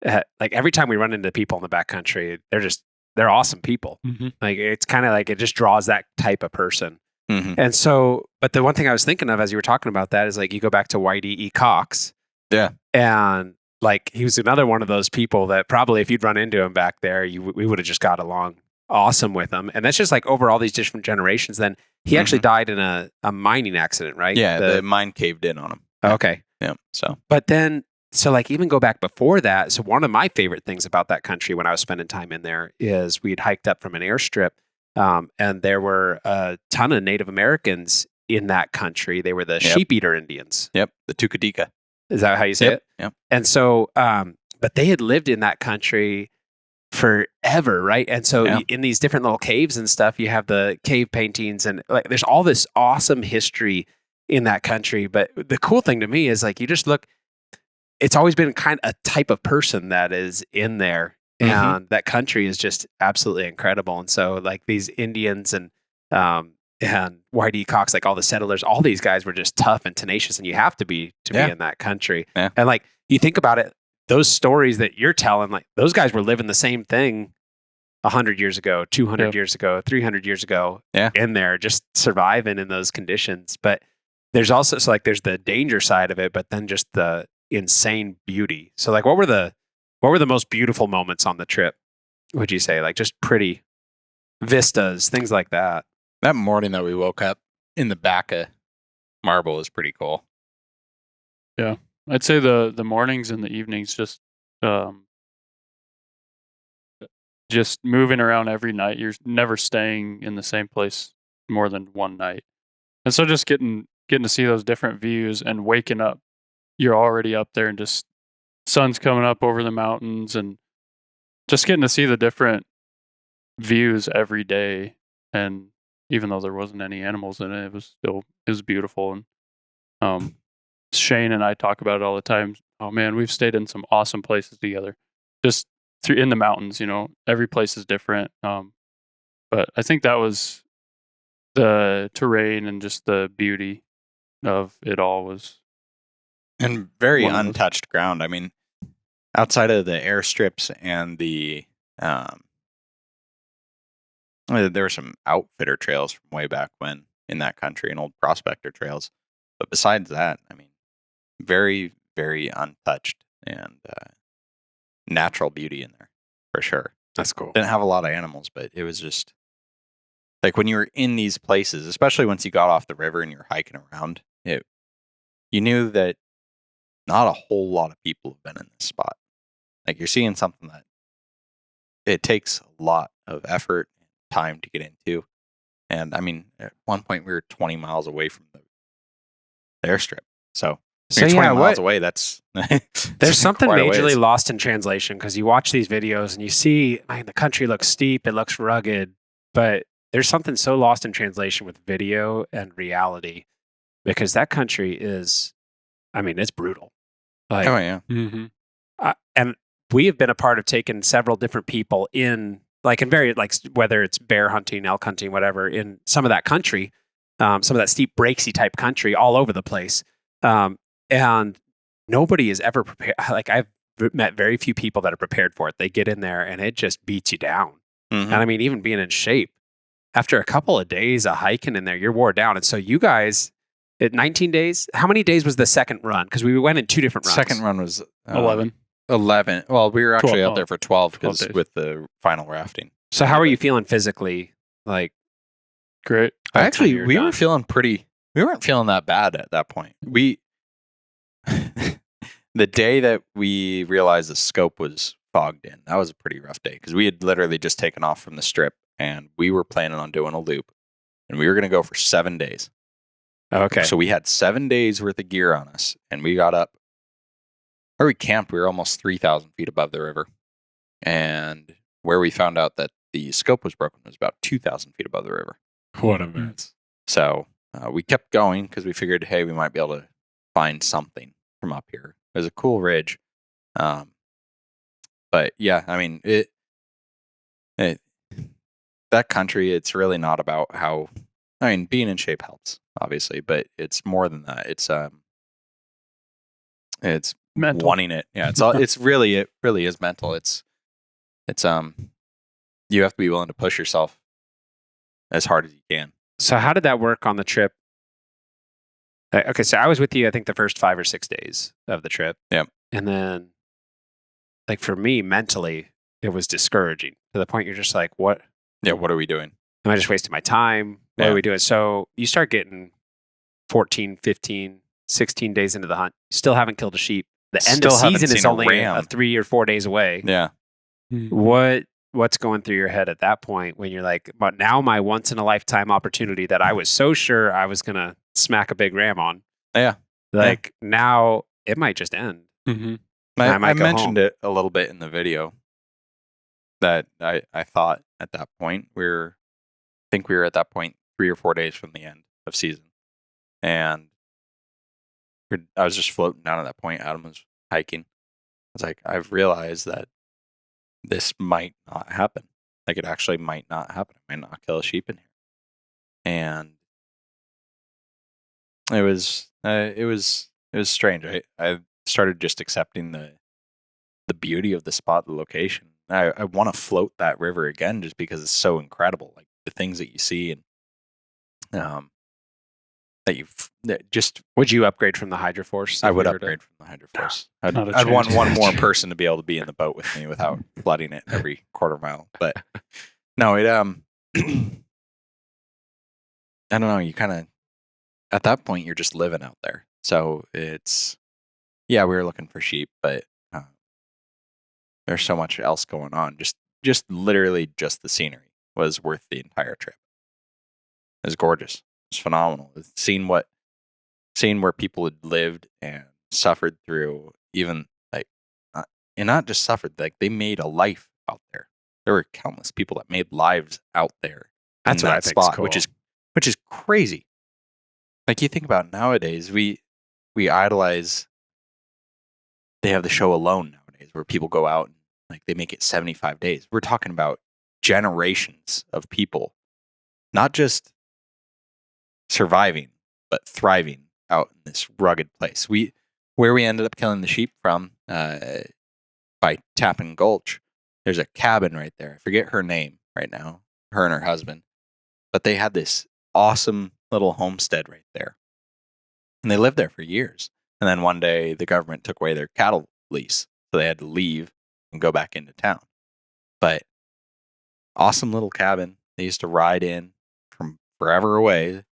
Like every time we run into people in the backcountry, they're awesome people. Mm-hmm. Like it's kind of like it just draws that type of person. Mm-hmm. And so, but the one thing I was thinking of as you were talking about that is like you go back to Whitey E. Cox. Yeah. And like he was another one of those people that probably if you'd run into him back there, we would have just got along awesome with him. And that's just like over all these different generations. Then he actually died in a mining accident, right? Yeah, the mine caved in on him. Okay. Yeah. So But then, so like even go back before that. So one of my favorite things about that country when I was spending time in there is we'd hiked up from an airstrip, and there were a ton of Native Americans in that country. They were the sheep eater Indians. Yep, the Tukadika. Is that how you say it? Yep. And so, but they had lived in that country forever, right? And so in these different little caves and stuff, you have the cave paintings and like there's all this awesome history in that country. But the cool thing to me is like you just look, it's always been kind of a type of person that is in there. And that country is just absolutely incredible. And so like these Indians and Whitey Cox, like all the settlers, all these guys were just tough and tenacious, and you have to be in that country. Yeah. And like you think about it, those stories that you're telling, like those guys were living the same thing 100 years ago, 200 years ago, 300 years ago, in there, just surviving in those conditions. But there's also like there's the danger side of it, but then just the insane beauty. So like, what were the most beautiful moments on the trip? Would you say like just pretty vistas, things like that? That morning that we woke up in the back of Marble is pretty cool. Yeah. I'd say the mornings and the evenings just moving around every night. You're never staying in the same place more than one night. And so just getting to see those different views and waking up, you're already up there and just sun's coming up over the mountains and just getting to see the different views every day. And even though there wasn't any animals in it, it was beautiful. And Shane and I talk about it all the time. Oh man, we've stayed in some awesome places together, just in the mountains. You know, every place is different. But I think that was the terrain and just the beauty of it all was. And very untouched ground. I mean, outside of the airstrips and the there were some outfitter trails from way back when in that country and old prospector trails. But besides that, I mean, very, very untouched and natural beauty in there for sure. That's cool. Didn't have a lot of animals, but it was just like when you were in these places, especially once you got off the river and you're hiking around, you knew that not a whole lot of people have been in this spot. Like you're seeing something that it takes a lot of effort and time to get into. And I mean, at one point we were 20 miles away from the airstrip. So you're 20 miles away, that's there's something majorly ways. lost in translation because you watch these videos and you see, man, the country looks steep, it looks rugged, But there's something so lost in translation with video and reality, because that country is, I mean, it's brutal. Like, Oh yeah. Mm-hmm. and we have been a part of taking several different people in, like in very, like whether it's bear hunting, elk hunting, whatever, in some of that country, some of that steep breaksy type country all over the place. And nobody is ever prepared. Like I've met very few people that are prepared for it. They get in there and it just beats you down. Mhm. And I mean, even being in shape, after a couple of days of hiking in there, you're wore down. And so you guys, at 19 days, how many days was the second run? Because we went in 2 different runs. Second run was 11. 11. Well, we were actually 12, out there for 12 12 because days. with the final rafting. So how are you feeling physically? Like, Great. by the time Actually, you're we done? were feeling pretty. We weren't feeling that bad at that point. We the day that we realized the scope was fogged in, that was a pretty rough day because we had literally just taken off from the strip and we were planning on doing a loop, and we were going to go for 7 days. okay. So we had 7 days worth of gear on us, and we got up, where we camped, we were almost 3,000 feet above the river. And where we found out that the scope was broken was about 2,000 feet above the river. What a mess. So we kept going because we figured, hey, we might be able to find something from up here. It was a cool ridge. But yeah, I mean, that country, it's really not about how, I mean, being in shape helps, obviously, but it's more than that. It's Mental. wanting it. Yeah, it really is mental. It's you have to be willing to push yourself as hard as you can. So how did that work on the trip? Okay, so I was with you, I think, the first 5 or 6 days of the trip. Yep. And then, like for me, mentally, it was discouraging to the point you're just like, what? Yeah, what are we doing? Am I just wasting my time? What Yeah. are we doing? So you start getting 14, 15, 16 days into the hunt. You still haven't killed a sheep. The end of Still haven't season is seen a only ram. 3 or 4 days away. Yeah. What's going through your head at that point when you're like, but now my once in a lifetime opportunity that I was so sure I was going to smack a big ram on. Yeah. Like now it might just end. Mm-hmm. I might I go mentioned home. it a little bit in the video that I thought at that point I think we were at that point 3 or 4 days from the end of season. And I was just floating down at that point. Adam was hiking. I was like, I've realized that this might not happen. Like it actually might not happen. I might not kill a sheep in here. And it was strange. I started just accepting the beauty of the spot, the location. I want to float that river again just because it's so incredible. Like the things that you see and Would you upgrade from the Hydroforce? I if would we were to- upgrade from the Hydroforce. Not a I'd want chance. one more person to be able to be in the boat with me without flooding it every quarter mile. But no, it I don't know. You kind of at that point you're just living out there. So it's we were looking for sheep, but there's so much else going on. Just literally just the scenery was worth the entire trip. It was gorgeous. It was phenomenal. Seeing where people had lived and suffered through, even like, and not just suffered, like they made a life out there. There were countless people that made lives out there. That's in what I that think is spot, cool. which is crazy. Like you think about nowadays, we idolize. They have the show Alone nowadays, where people go out and like they make it 75 days. We're talking about generations of people, not just surviving, but thriving out in this rugged place. Where we ended up killing the sheep from by Tappan Gulch, there's a cabin right there. I forget her name right now, her and her husband, but they had this awesome little homestead right there. And they lived there for years. And then one day the government took away their cattle lease. So they had to leave and go back into town. But awesome little cabin. They used to ride in from forever away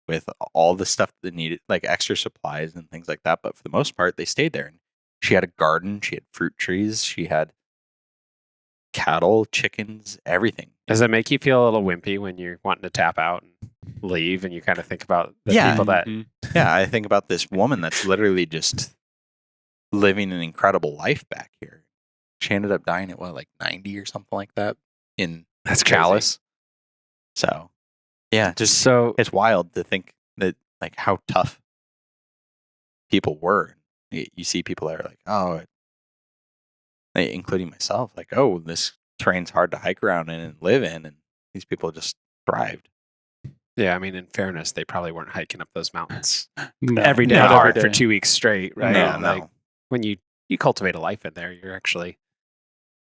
with all the stuff that they needed, like extra supplies and things like that. But for the most part, they stayed there. And she had a garden. She had fruit trees. She had cattle, chickens, everything. Does it make you feel a little wimpy when you're wanting to tap out and leave and you kind of think about the Yeah. people that Yeah, I think about this woman that's literally just living an incredible life back here. She ended up dying at like 90 or something like that in That's crazy. Chalice. So, yeah, just So it's wild to think that like how tough people were. You see people that are like, oh, including myself, like, oh, this terrain's hard to hike around in and live in, and these people just thrived. yeah, I mean, in fairness, they probably weren't hiking up those mountains No, every day not hard every for day. 2 weeks straight, right? No, Like when you cultivate a life in there, you're actually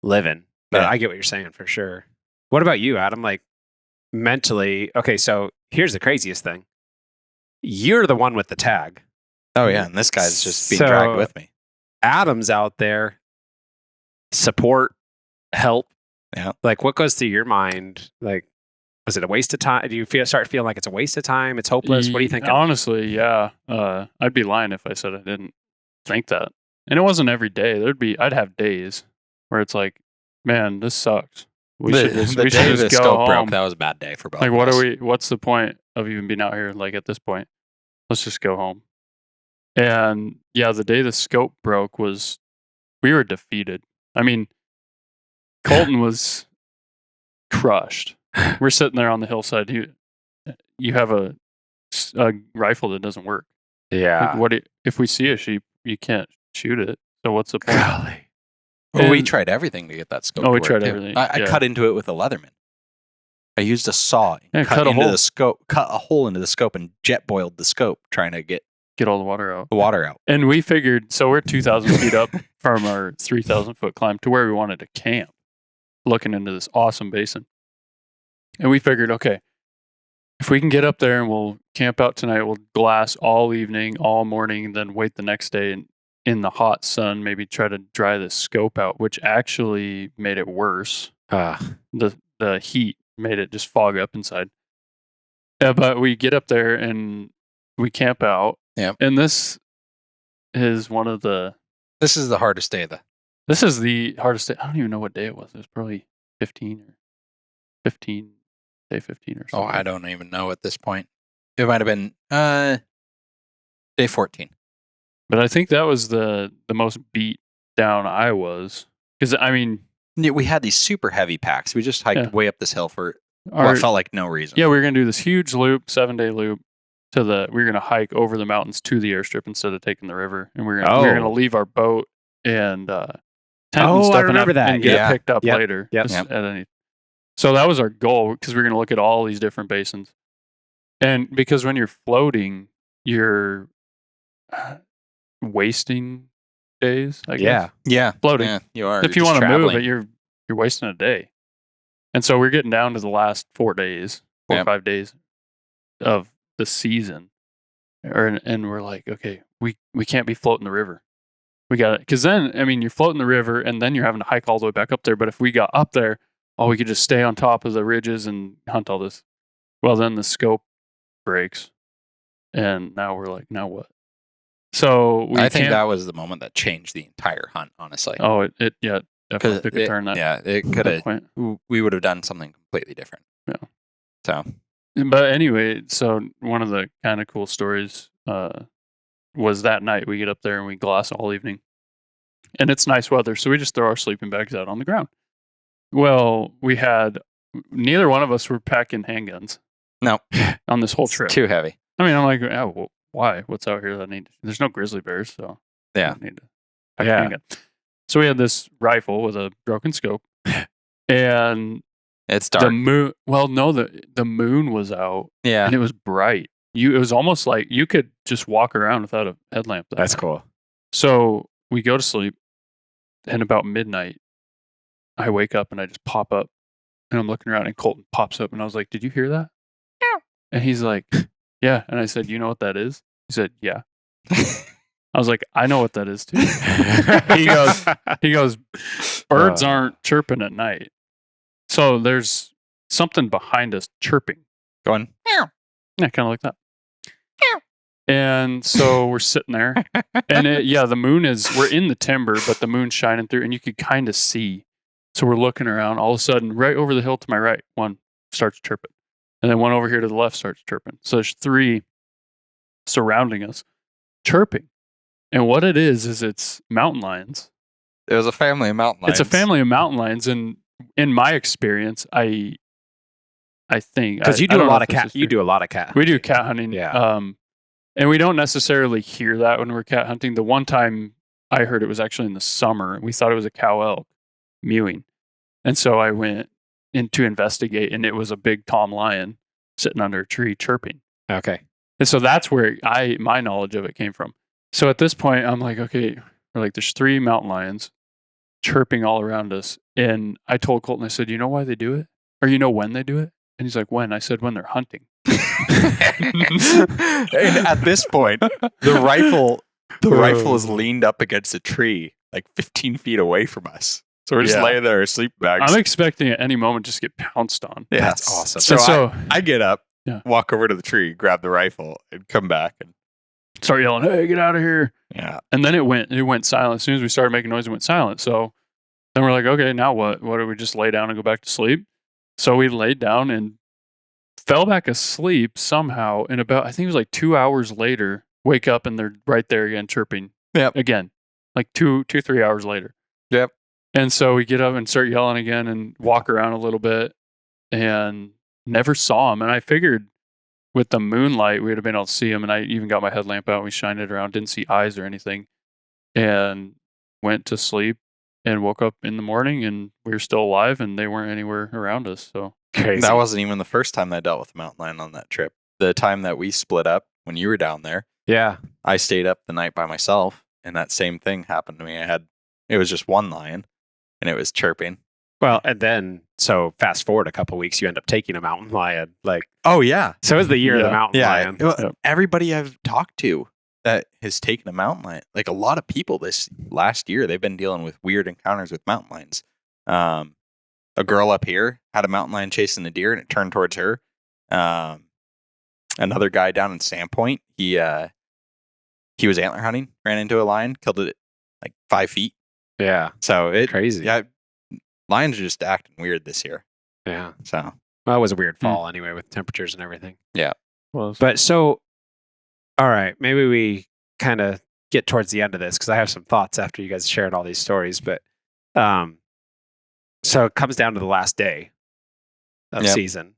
living. But Yeah. I get what you're saying for sure. What about you, Adam? Like mentally, okay, so here's the craziest thing. You're the one with the tag. Oh yeah, and this guy's just being dragged So- with me. Adam's out there, support, help. Yeah. Like what goes through your mind? Like, was it a waste of time? Do you start feeling like it's a waste of time? It's hopeless? What do you think? Honestly, yeah. I'd be lying if I said I didn't think that. And it wasn't every day. I'd have days where it's like, man, this sucks. We should just the day the go scope home. broke, that was a bad day for both. Like, of us. what's the point of even being out here? Like, at this point, let's just go home. And yeah, the day the scope broke we were defeated. I mean, Colton was crushed. We're sitting there on the hillside. You have a rifle that doesn't work. Yeah. Like, if we see a sheep, you can't shoot it. So what's the point? Golly. Well, we And- tried everything to get that scope. Oh, to we work, tried too. everything, I yeah. cut into it with a Leatherman. I used a saw, and Yeah, cut a into hole. the scope, cut a hole into the scope, and jet boiled the scope, trying to get Get all the water out. the water out. And we figured, so we're 2,000 feet up from our 3,000 foot climb to where we wanted to camp, looking into this awesome basin. And we figured, okay, if we can get up there and we'll camp out tonight, we'll glass all evening, all morning, and then wait the next day and in the hot sun, maybe try to dry the scope out, which actually made it worse. The heat made it just fog up inside. But we get up there and we camp out. Yep. And this is one of the This is the hardest day of the. This is the hardest day. I don't even know what day it was. It was probably 15 or 15, day 15 or Oh, something. I don't even know at this point. It might have been day 14. But I think that was the most beat down I was. Because, I mean, Yeah, we had these super heavy packs. We just hiked Yeah. way up this hill for what felt like no reason. yeah, we were going to do this huge loop, 7-day loop. We were going to hike over the mountains to the airstrip instead of taking the river. And we were going to leave our boat and tent and stuff I remember that. and get Yeah. picked up Yep. later. Yep. Just at any. So that was our goal because we were going to look at all these different basins. And because when you're floating, you're wasting days, I guess. Yeah. Yeah, Floating. Yeah, you are. If you You're want just to move traveling. it, you're wasting a day. And so we're getting down to the last 4 days, 4 or Yep. 5 days of the season. And we're like, okay, we can't be floating the river. We got it. Because then, I mean, you're floating the river and then you're having to hike all the way back up there. But if we got up there, we could just stay on top of the ridges and hunt all this. Well, then the scope breaks. And now we're like, now what? So I think that was the moment that changed the entire hunt, honestly. Oh, it definitely took a turn. it could that have. point. We would have done something completely different. Yeah. So But anyway, so one of the kind of cool stories was that night we get up there and we glass all evening. And it's nice weather, so we just throw our sleeping bags out on the ground. Well, neither one of us were packing handguns no, on this whole it's trip. too heavy. I mean, I'm like, oh, well, why? What's out here that I need? There's no grizzly bears, so I Yeah. don't need to pack Yeah. a handgun. So we had this rifle with a broken scope. And It's dark. the moon, well, no, the moon was out. Yeah. And it was bright. It was almost like you could just walk around without a headlamp. That's cool. So we go to sleep, and about midnight, I wake up and I just pop up, and I'm looking around, and Colton pops up, and I was like, "Did you hear that?" Yeah. And he's like, "Yeah." And I said, "You know what that is?" He said, "Yeah." I was like, "I know what that is too." He goes, "Birds aren't chirping at night, so there's something behind us chirping." Going. Yeah, kind of like that. And so we're sitting there, and the moon we're in the timber, but the moon's shining through, and you could kind of see. So we're looking around. All of a sudden, right over the hill to my right, one starts chirping, and then one over here to the left starts chirping. So there's 3 surrounding us, chirping. And what it is it's mountain lions. It was a family of mountain lions. It's a family of mountain lions, and in my experience, I I think. Because you I do a don't know lot if of this cat. is You true. do a lot of cat. We do hunting. cat hunting. Yeah. And we don't necessarily hear that when we're cat hunting. The one time I heard it was actually in the summer. We thought it was a cow elk mewing. And so I went in to investigate, and it was a big tom lion sitting under a tree chirping. Okay. And so that's where my knowledge of it came from. So at this point, I'm like, okay, we're like, there's 3 mountain lions chirping all around us. And I told Colton, I said, you know why they do it? Or you know when they do it? And he's like, when? I said, when they're hunting. And at this point, the rifle is leaned up against a tree, like 15 feet away from us. So we're just Yeah. laying there in sleep bags. I'm expecting at any moment just get pounced on. Yeah. That's awesome. So, I get up, Yeah. walk over to the tree, grab the rifle, and come back. And Start yelling, hey, get out of here. yeah, And then it went silent. As soon as we started making noise, it went silent. So then we're like, okay, now what? What do we just lay down and go back to sleep? So we laid down and fell back asleep somehow. And about, I think it was like 2 hours later, wake up and they're right there again chirping. Yep. Again, like 3 hours later. Yep. And so we get up and start yelling again and walk around a little bit and never saw them. And I figured with the moonlight, we would have been able to see them. And I even got my headlamp out and we shined it around, didn't see eyes or anything, and went to sleep and woke up in the morning and we were still alive and they weren't anywhere around us. So Crazy. that wasn't even the first time I dealt with a mountain lion on that trip. The time that we split up when you were down there, Yeah. I stayed up the night by myself, and that same thing happened to me. It was just one lion, and it was chirping. Well, and then so fast forward a couple weeks, you end up taking a mountain lion. Like, Oh yeah, so it was the year of the Yeah. mountain lion. Well, Yep. everybody I've talked to that has taken a mountain lion, like a lot of people this last year, they've been dealing with weird encounters with mountain lions. A girl up here had a mountain lion chasing a deer, and it turned towards her. Another guy down in Sandpoint, he was antler hunting, ran into a lion, killed it at like 5 feet. Yeah. So Crazy. Yeah, lions are just acting weird this year. Yeah. So Well, it was a weird fall anyway with temperatures and everything. was But so, all right, maybe we kind of get towards the end of this because I have some thoughts after you guys shared all these stories. But so it comes down to the last day of Yep. season,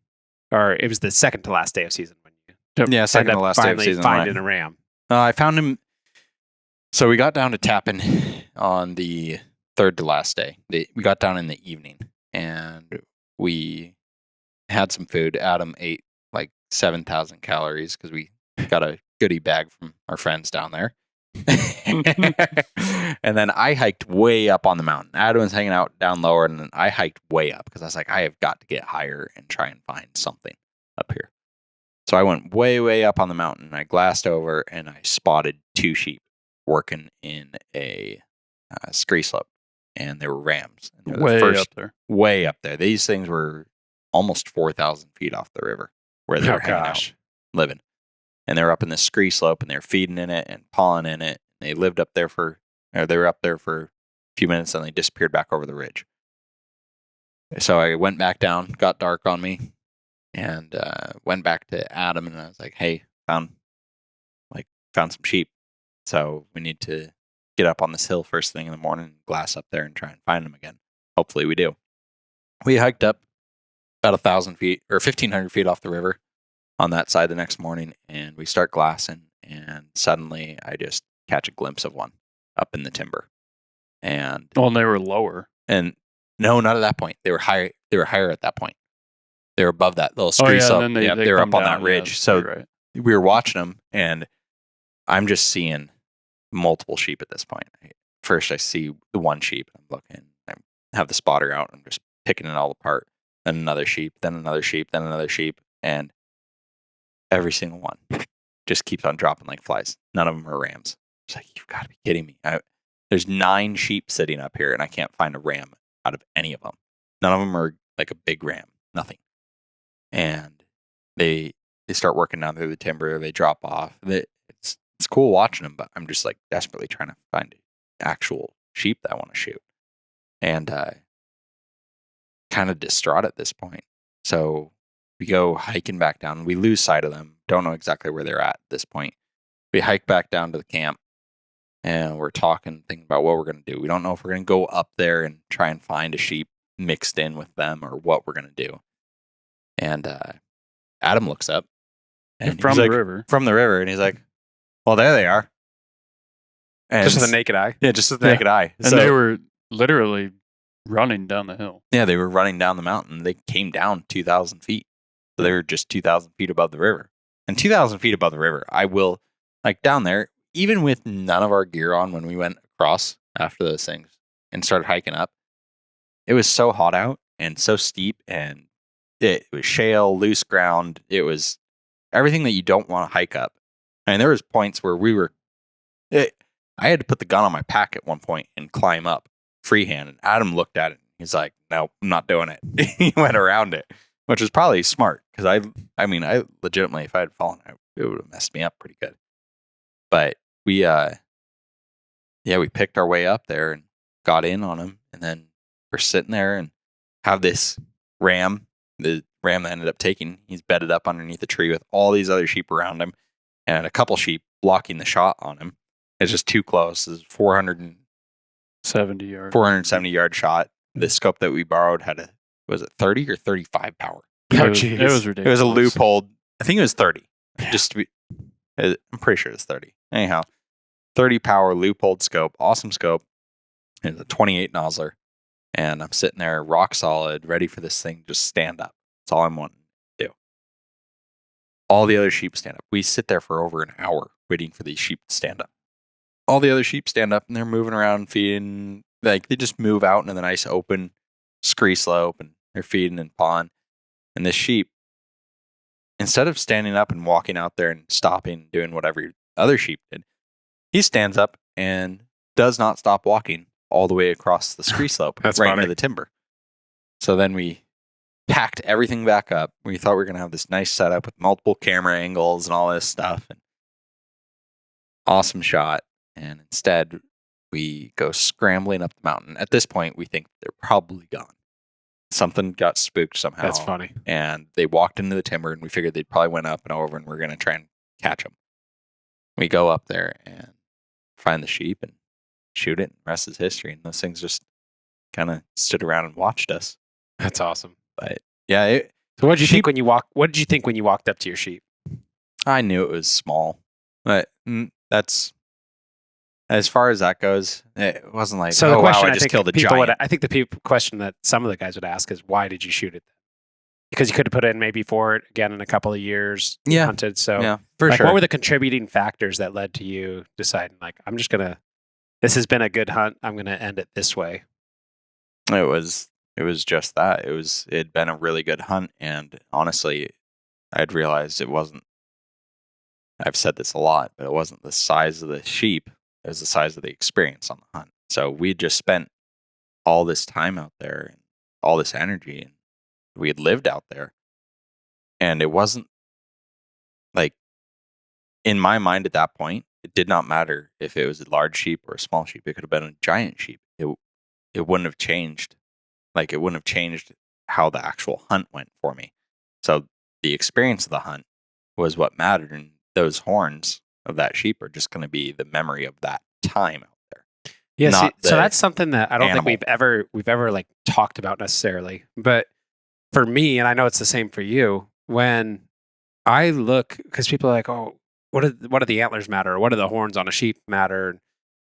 or it was the second to last day of season when you yeah, second end to up last day of finally season. finding a ram. I found him. So we got down to tapping on the third to last day. We got down in the evening and we had some food. Adam ate like 7,000 calories because we got a goodie bag from our friends down there. And then I hiked way up on the mountain. Adam was hanging out down lower, and then I hiked way up because I was like, I have got to get higher and try and find something up here. So I went way, way up on the mountain. I glassed over and I spotted 2 sheep working in a scree slope, and they were rams. And they were way the first, up there. way up there. These things were almost 4,000 feet off the river where they were hanging out, living. And they were up in the scree slope, and they were feeding in it and pawing in it. They lived up there they were up there for a few minutes, and they disappeared back over the ridge. So I went back down, got dark on me, and went back to Adam, and I was like, hey, found some sheep. So we need to get up on this hill first thing in the morning, and glass up there and try and find them again. Hopefully we do. We hiked up about 1,000 feet or 1,500 feet off the river on that side the next morning, and we start glassing, and suddenly I just catch a glimpse of one up in the timber. And Well, and they were lower. no, not at that point. They were higher. They were higher at that point. They were above that little scree slope. And then They were come up on down, that ridge. yeah, So you're right. we were watching them, and I'm just seeing multiple sheep at this point. First, I see the one sheep. I'm looking. I have the spotter out. I'm just picking it all apart. Then another sheep. Then another sheep. Then another sheep. And every single one just keeps on dropping like flies. None of them are rams. It's like, you've got to be kidding me. There's 9 sheep sitting up here, and I can't find a ram out of any of them. None of them are like a big ram. Nothing. And they start working down through the timber. They drop off. It's cool watching them, but I'm just like desperately trying to find actual sheep that I want to shoot. And kind of distraught at this point. So we go hiking back down. We lose sight of them. Don't know exactly where they're at this point. We hike back down to the camp, and we're talking, thinking about what we're going to do. We don't know if we're going to go up there and try and find a sheep mixed in with them or what we're going to do. And Adam looks up and From he's the like, river. From the river. And he's like, well, there they are. And Just with the naked eye. Yeah, just with the naked eye. And they were literally running down the hill. Yeah, they were running down the mountain. They came down 2,000 feet. So they were just 2,000 feet above the river. And 2,000 feet above the river, I will, like down there, even with none of our gear on when we went across after those things and started hiking up, it was so hot out and so steep, and it was shale, loose ground. It was everything that you don't want to hike up. And there was points where I had to put the gun on my pack at one point and climb up freehand. And Adam looked at it. And he's like, no, I'm not doing it. He went around it, which was probably smart. Because I legitimately, if I had fallen, it would have messed me up pretty good. But we picked our way up there and got in on him. And then we're sitting there and have this ram, the ram that ended up taking, he's bedded up underneath a tree with all these other sheep around him and a couple sheep blocking the shot on him. It's just too close. It's 470 yard shot. The scope that we borrowed had was it 30 or 35 power? It was ridiculous. It was a loophole. I think it was 30. Just to be, I'm pretty sure it's 30. Anyhow, 30 power loophole scope, awesome scope. It's a 28 nozzler, and I'm sitting there rock solid, ready for this thing to just stand up. That's all I'm wanting to do. All the other sheep stand up. We sit there for over an hour waiting for these sheep to stand up. All the other sheep stand up and they're moving around, feeding. Like they just move out into the nice open scree slope and they're feeding and pawing. And this sheep, instead of standing up and walking out there and stopping, doing whatever other sheep did, he stands up and does not stop walking all the way across the scree slope right into the timber. So then we packed everything back up. We thought we were going to have this nice setup with multiple camera angles and all this stuff. And awesome shot. And instead, we go scrambling up the mountain. At this point, we think they're probably gone. Something got spooked somehow. That's funny. And they walked into the timber, and we figured they'd probably went up and over, and we're going to try and catch them. We go up there and find the sheep and shoot it, and the rest is history. And those things just kind of stood around and watched us. That's awesome. But yeah. So what did you think when you walked up to your sheep? I knew it was small, but that's... As far as that goes, it wasn't like, so the question, wow, I just killed a giant. I think the question that some of the guys would ask is, why did you shoot it? Because you could have put in maybe for it again in a couple of years, hunted. So yeah, for like, sure. What were the contributing factors that led to you deciding, like, this has been a good hunt, I'm going to end it this way? It was just that. It had been a really good hunt. And honestly, I'd realized it wasn't, I've said this a lot, but it wasn't the size of the sheep. It was the size of the experience on the hunt. So we just spent all this time out there and all this energy, and we had lived out there. And it wasn't like, in my mind at that point, it did not matter if it was a large sheep or a small sheep. It could have been a giant sheep. It wouldn't have changed. Like, it wouldn't have changed how the actual hunt went for me. So the experience of the hunt was what mattered, and those horns of that sheep are just going to be the memory of that time out there. Yeah, so that's something that I don't think we've ever like talked about necessarily. But for me, and I know it's the same for you, when I look, because people are like, oh, what do the antlers matter? Or what do the horns on a sheep matter?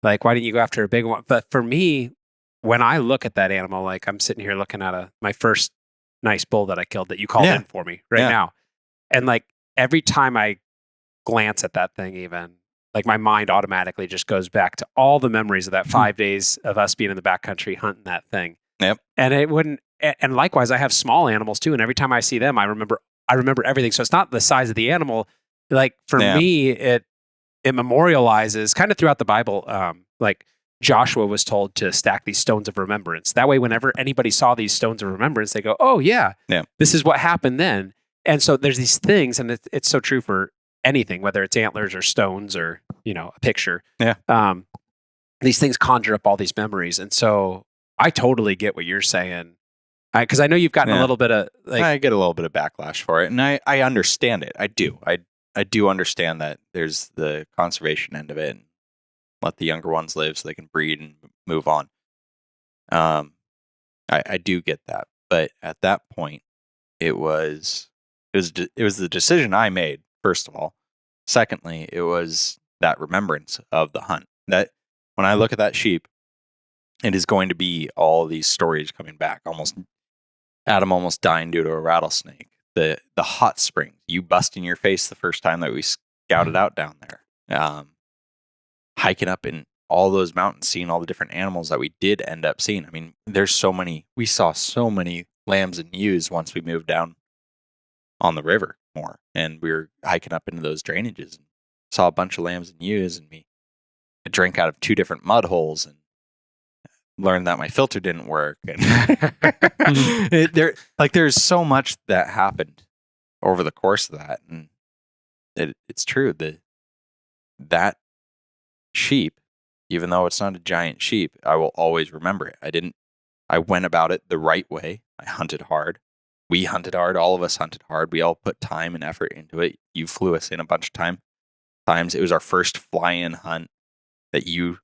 Like, why didn't you go after a big one? But for me, when I look at that animal, like I'm sitting here looking at my first nice bull that I killed that you called in for me now. And like every time I glance at that thing, even like my mind automatically just goes back to all the memories of that 5 days of us being in the backcountry hunting that thing. Yep. And it wouldn't, and likewise, I have small animals too. And every time I see them, I remember everything. So it's not the size of the animal. Like for me, it memorializes kind of throughout the Bible. Like Joshua was told to stack these stones of remembrance. That way, whenever anybody saw these stones of remembrance, they go, oh yeah, this is what happened then. And so there's these things, and it's so true for anything, whether it's antlers or stones or, a picture. These things conjure up all these memories. And so I totally get what you're saying. Because I know you've gotten a little bit of like, I get a little bit of backlash for it, and I understand it. I do. I do understand that there's the conservation end of it, and let the younger ones live so they can breed and move on. I do get that, but at that point, it was the decision I made, first of all. Secondly, it was that remembrance of the hunt. That when I look at that sheep, it is going to be all these stories coming back. Adam almost dying due to a rattlesnake. The hot springs, you busting your face the first time that we scouted out down there. Hiking up in all those mountains, seeing all the different animals that we did end up seeing. I mean, we saw so many lambs and ewes once we moved down on the river more, and we were hiking up into those drainages and saw a bunch of lambs and ewes, and I drank out of 2 different mud holes and learned that my filter didn't work. And there's so much that happened over the course of that, and it's true that sheep, even though it's not a giant sheep, I will always remember it. I went about it the right way. I hunted hard. We hunted hard. All of us hunted hard. We all put time and effort into it. You flew us in a bunch of times. It was our first fly-in hunt that you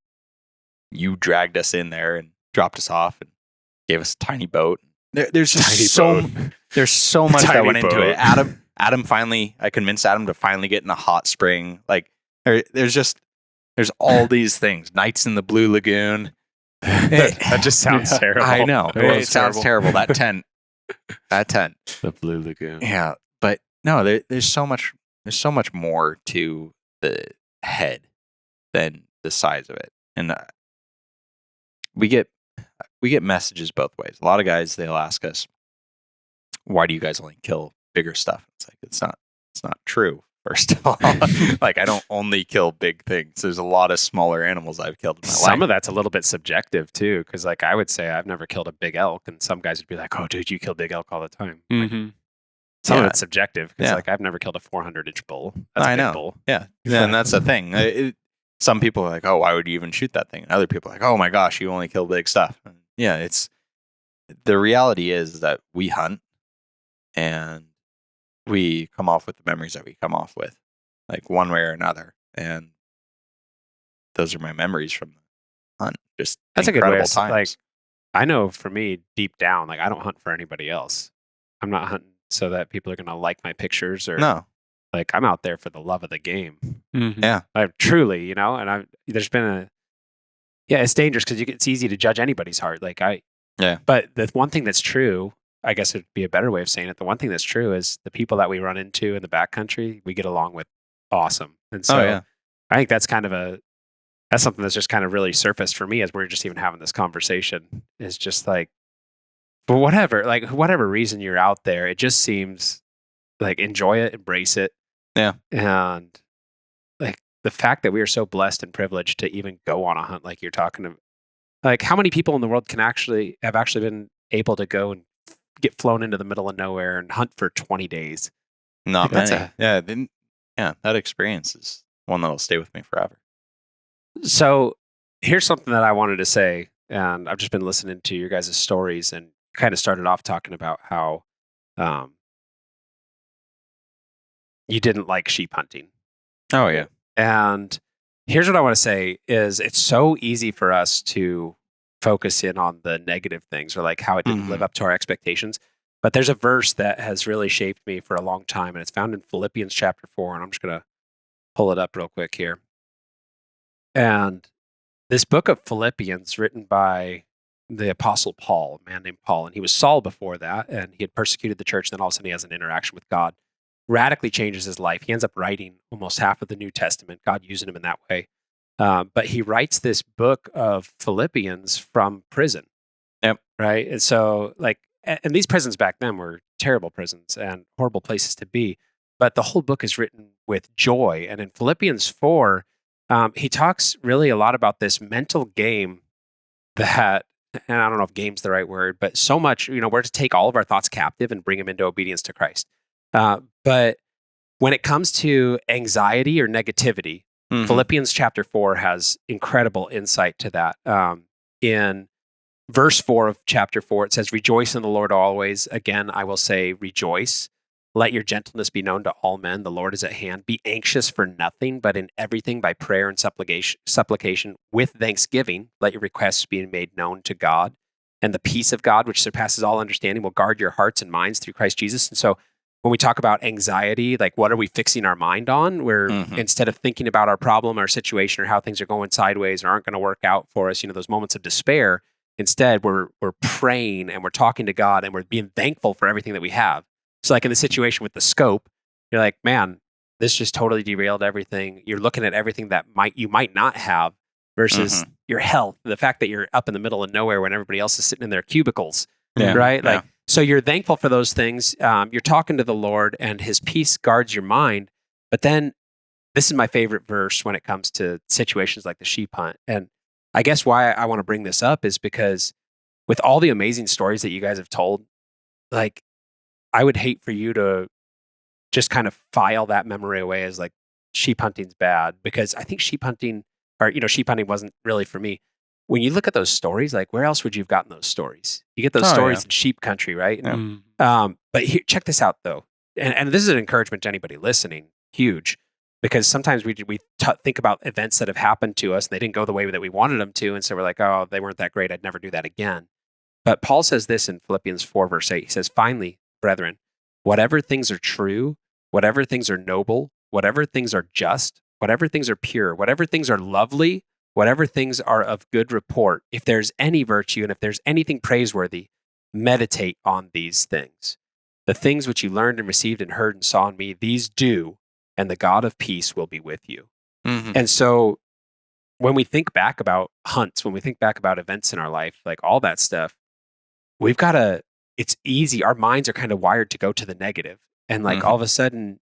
dragged us in there and dropped us off and gave us a tiny boat. There's so much that went into it. Adam finally, I convinced Adam to finally get in a hot spring. Like there's all these things. Nights in the Blue Lagoon. That just sounds terrible. I know. It sounds terrible. That tent. The Blue Lagoon. Yeah, but no, there's so much more to the head than the size of it, and we get messages both ways. A lot of guys, they'll ask us, "Why do you guys only kill bigger stuff?" It's like it's not true. First of all, like I don't only kill big things. There's a lot of smaller animals I've killed in my life. Some of that's a little bit subjective too, because like I would say I've never killed a big elk, and some guys would be like, "Oh, dude, you kill big elk all the time." Mm-hmm. Some of it's subjective because like I've never killed a 400-inch bull. That's a big bull. Yeah, and that's the thing. Some people are like, "Oh, why would you even shoot that thing?" And other people are like, "Oh my gosh, you only kill big stuff." And yeah, it's the reality is that we hunt and we come off with the memories that we come off with, like one way or another, and those are my memories from the hunt. Just that's a good way. Times. Like I know for me, deep down, like I don't hunt for anybody else. I'm not hunting so that people are going to like my pictures or no. Like I'm out there for the love of the game. Mm-hmm. Yeah, I truly, and there's been it's dangerous because it's easy to judge anybody's heart. But the one thing that's true, I guess it'd be a better way of saying it. The one thing that's true is the people that we run into in the backcountry, we get along with awesome. And so I think that's that's something that's just kind of really surfaced for me as we're just even having this conversation is just like, for whatever reason you're out there, it just seems like enjoy it, embrace it. Yeah. And like the fact that we are so blessed and privileged to even go on a hunt, like you're talking about, like how many people in the world have actually been able to go and get flown into the middle of nowhere and hunt for 20 days. Not many. That experience is one that'll stay with me forever. So here's something that I wanted to say, and I've just been listening to your guys' stories and kind of started off talking about how you didn't like sheep hunting. Oh yeah. And here's what I want to say is it's so easy for us to focus in on the negative things or like how it didn't live up to our expectations. But there's a verse that has really shaped me for a long time, and it's found in Philippians chapter 4. And I'm just going to pull it up real quick here. And this book of Philippians, written by the Apostle Paul, a man named Paul, and he was Saul before that, and he had persecuted the church. Then all of a sudden he has an interaction with God, radically changes his life. He ends up writing almost half of the New Testament, God using him in that way. But he writes this book of Philippians from prison. Yep. Right. And so and these prisons back then were terrible prisons and horrible places to be. But the whole book is written with joy. And in Philippians 4, he talks really a lot about this mental game that, and I don't know if game's the right word, but so much, we're to take all of our thoughts captive and bring them into obedience to Christ. But when it comes to anxiety or negativity, Philippians chapter 4 has incredible insight to that. In verse 4 of chapter 4, it says, "Rejoice in the Lord always. Again, I will say rejoice. Let your gentleness be known to all men. The Lord is at hand. Be anxious for nothing, but in everything by prayer and supplication with thanksgiving, let your requests be made known to God. and the peace of God, which surpasses all understanding, will guard your hearts and minds through Christ Jesus. And so when we talk about anxiety, like what are we fixing our mind on? Where instead of thinking about our problem, our situation, or how things are going sideways or aren't going to work out for us, those moments of despair, instead we're praying and we're talking to God and we're being thankful for everything that we have. So like in the situation with the scope, you're like, man, this just totally derailed everything. You're looking at everything that you might not have versus your health, the fact that you're up in the middle of nowhere when everybody else is sitting in their cubicles, right? Like, so you're thankful for those things. You're talking to the Lord and his peace guards your mind. But then this is my favorite verse when it comes to situations like the sheep hunt. And I guess why I want to bring this up is because with all the amazing stories that you guys have told, like, I would hate for you to just kind of file that memory away as like sheep hunting's bad, because I think sheep hunting wasn't really for me. When you look at those stories, like where else would you have gotten those stories? You get those stories in sheep country, right? But here, check this out though. And this is an encouragement to anybody listening, huge, because sometimes we think about events that have happened to us and they didn't go the way that we wanted them to. And so we're like, oh, they weren't that great. I'd never do that again. But Paul says this in Philippians 4, verse 8. He says, finally, brethren, whatever things are true, whatever things are noble, whatever things are just, whatever things are pure, whatever things are lovely, whatever things are of good report, if there's any virtue and if there's anything praiseworthy, meditate on these things. The things which you learned and received and heard and saw in me, these do, and the God of peace will be with you. And so when we think back about hunts, when we think back about events in our life, like all that stuff, it's easy. Our minds are kind of wired to go to the negative. And like all of a sudden,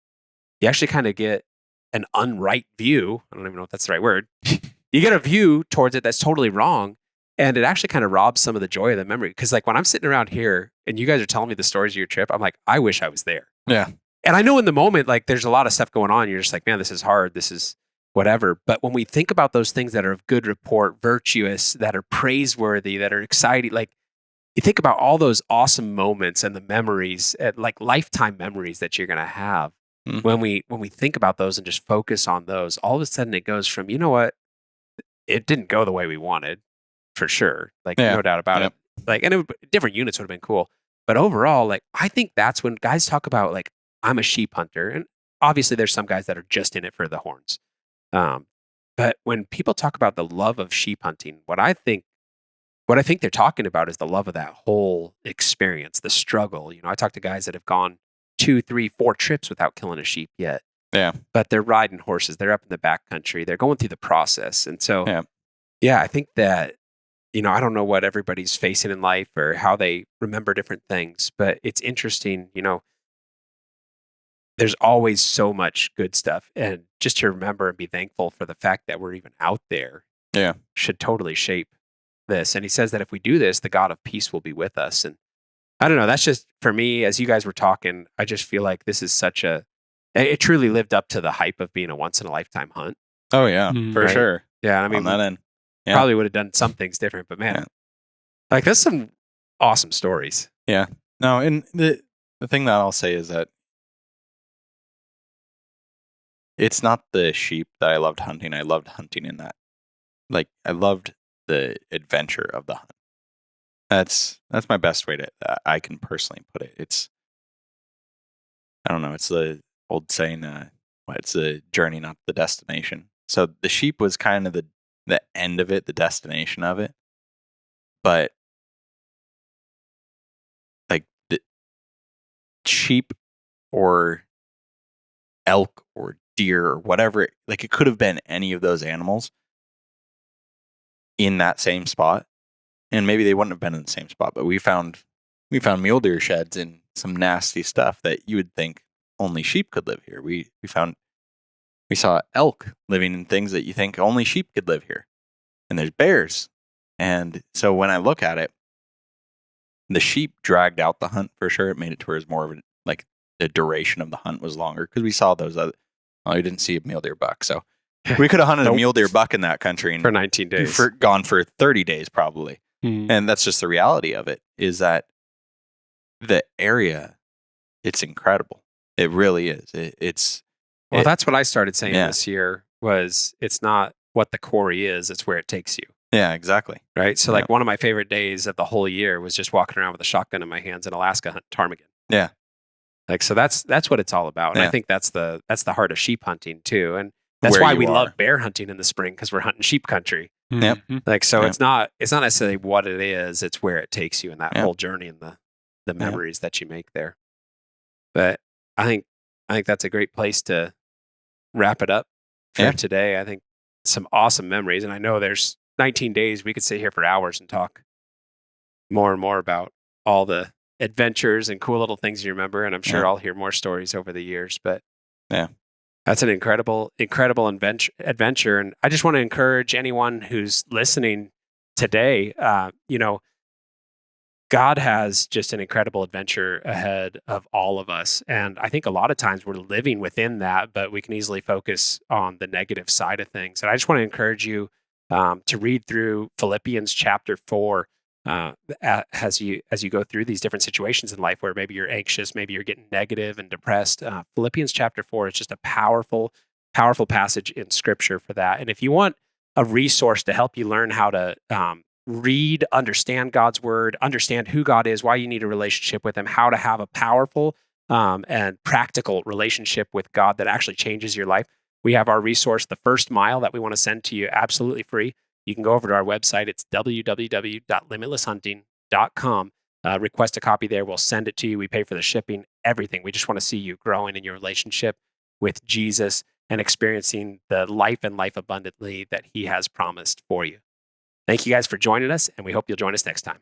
you actually kind of get an unright view. I don't even know if that's the right word. You get a view towards it that's totally wrong. And it actually kind of robs some of the joy of the memory. Because like when I'm sitting around here and you guys are telling me the stories of your trip, I'm like, I wish I was there. Yeah. And I know in the moment, like there's a lot of stuff going on. You're just like, man, this is hard. This is whatever. But when we think about those things that are of good report, virtuous, that are praiseworthy, that are exciting, like you think about all those awesome moments and the memories, like lifetime memories that you're going to have. When we think about those and just focus on those, all of a sudden it goes from, you know what, it didn't go the way we wanted, for sure. Like no doubt about it. Like, and different units would have been cool. But overall, like I think that's when guys talk about like, I'm a sheep hunter. And obviously there's some guys that are just in it for the horns. But when people talk about the love of sheep hunting, what I think they're talking about is the love of that whole experience, the struggle. I talk to guys that have gone 2, 3, 4 trips without killing a sheep yet. Yeah. But they're riding horses. They're up in the backcountry. They're going through the process. And so, I think that, I don't know what everybody's facing in life or how they remember different things, but it's interesting, there's always so much good stuff. And just to remember and be thankful for the fact that we're even out there should totally shape this. And he says that if we do this, the God of peace will be with us. And I don't know, that's just for me, as you guys were talking, I just feel like this is it truly lived up to the hype of being a once in a lifetime hunt. Oh yeah, for sure. Yeah. I mean, on that end, probably would have done some things different, but man, like that's some awesome stories. Yeah. No. And the thing that I'll say is that it's not the sheep that I loved hunting. I loved hunting in that. Like I loved the adventure of the hunt. That's my best way to I can personally put it. It's I don't know. It's the old saying. It's the journey, not the destination. So the sheep was kind of the end of it, the destination of it. But like the sheep or elk or deer or whatever, like it could have been any of those animals in that same spot. And maybe they wouldn't have been in the same spot, but we found mule deer sheds and some nasty stuff that you would think only sheep could live here. We saw elk living in things that you think only sheep could live here. And there's bears. And so when I look at it, the sheep dragged out the hunt for sure. It made it to where it's more of like the duration of the hunt was longer because we saw those other. Well, we didn't see a mule deer buck, so we could have hunted a mule deer buck in that country and for 19 days, gone for 30 days probably. And that's just the reality of it. Is that the area? It's incredible. It really is. That's what I started saying this year. Was it's not what the quarry is; it's where it takes you. Yeah, exactly. right? So Yeah. like one of my favorite days of the whole year was just walking around with a shotgun in my hands in Alaska hunting ptarmigan. Yeah. Like, so that's what it's all about. And I Yeah. think that's the heart of sheep hunting too. And that's Where why you we are. love bear hunting in the spring, because we're hunting sheep country. Yep. Mhm. Like, so Yeah. it's not necessarily what it is, it's where it takes you in that Yeah. whole journey and the memories that you make there. But I think that's a great place to wrap it up for Yeah. today. I think some awesome memories. And I know there's 19 days. We could sit here for hours and talk more and more about all the adventures and cool little things you remember. And I'm sure Yeah. I'll hear more stories over the years. But Yeah. that's an incredible adventure. And I just want to encourage anyone who's listening today, God has just an incredible adventure ahead of all of us. And I think a lot of times we're living within that, but we can easily focus on the negative side of things. And I just want to encourage you to read through Philippians chapter 4 as you go through these different situations in life where maybe you're anxious, maybe you're getting negative and depressed. Philippians chapter 4 is just a powerful, powerful passage in Scripture for that. And if you want a resource to help you learn how to read, understand God's word, understand who God is, why you need a relationship with him, how to have a powerful and practical relationship with God that actually changes your life, we have our resource, The First Mile, that we want to send to you absolutely free. You can go over to our website. It's www.limitlesshunting.com. Request a copy there. We'll send it to you. We pay for the shipping, everything. We just want to see you growing in your relationship with Jesus and experiencing the life and life abundantly that he has promised for you. Thank you guys for joining us, and we hope you'll join us next time.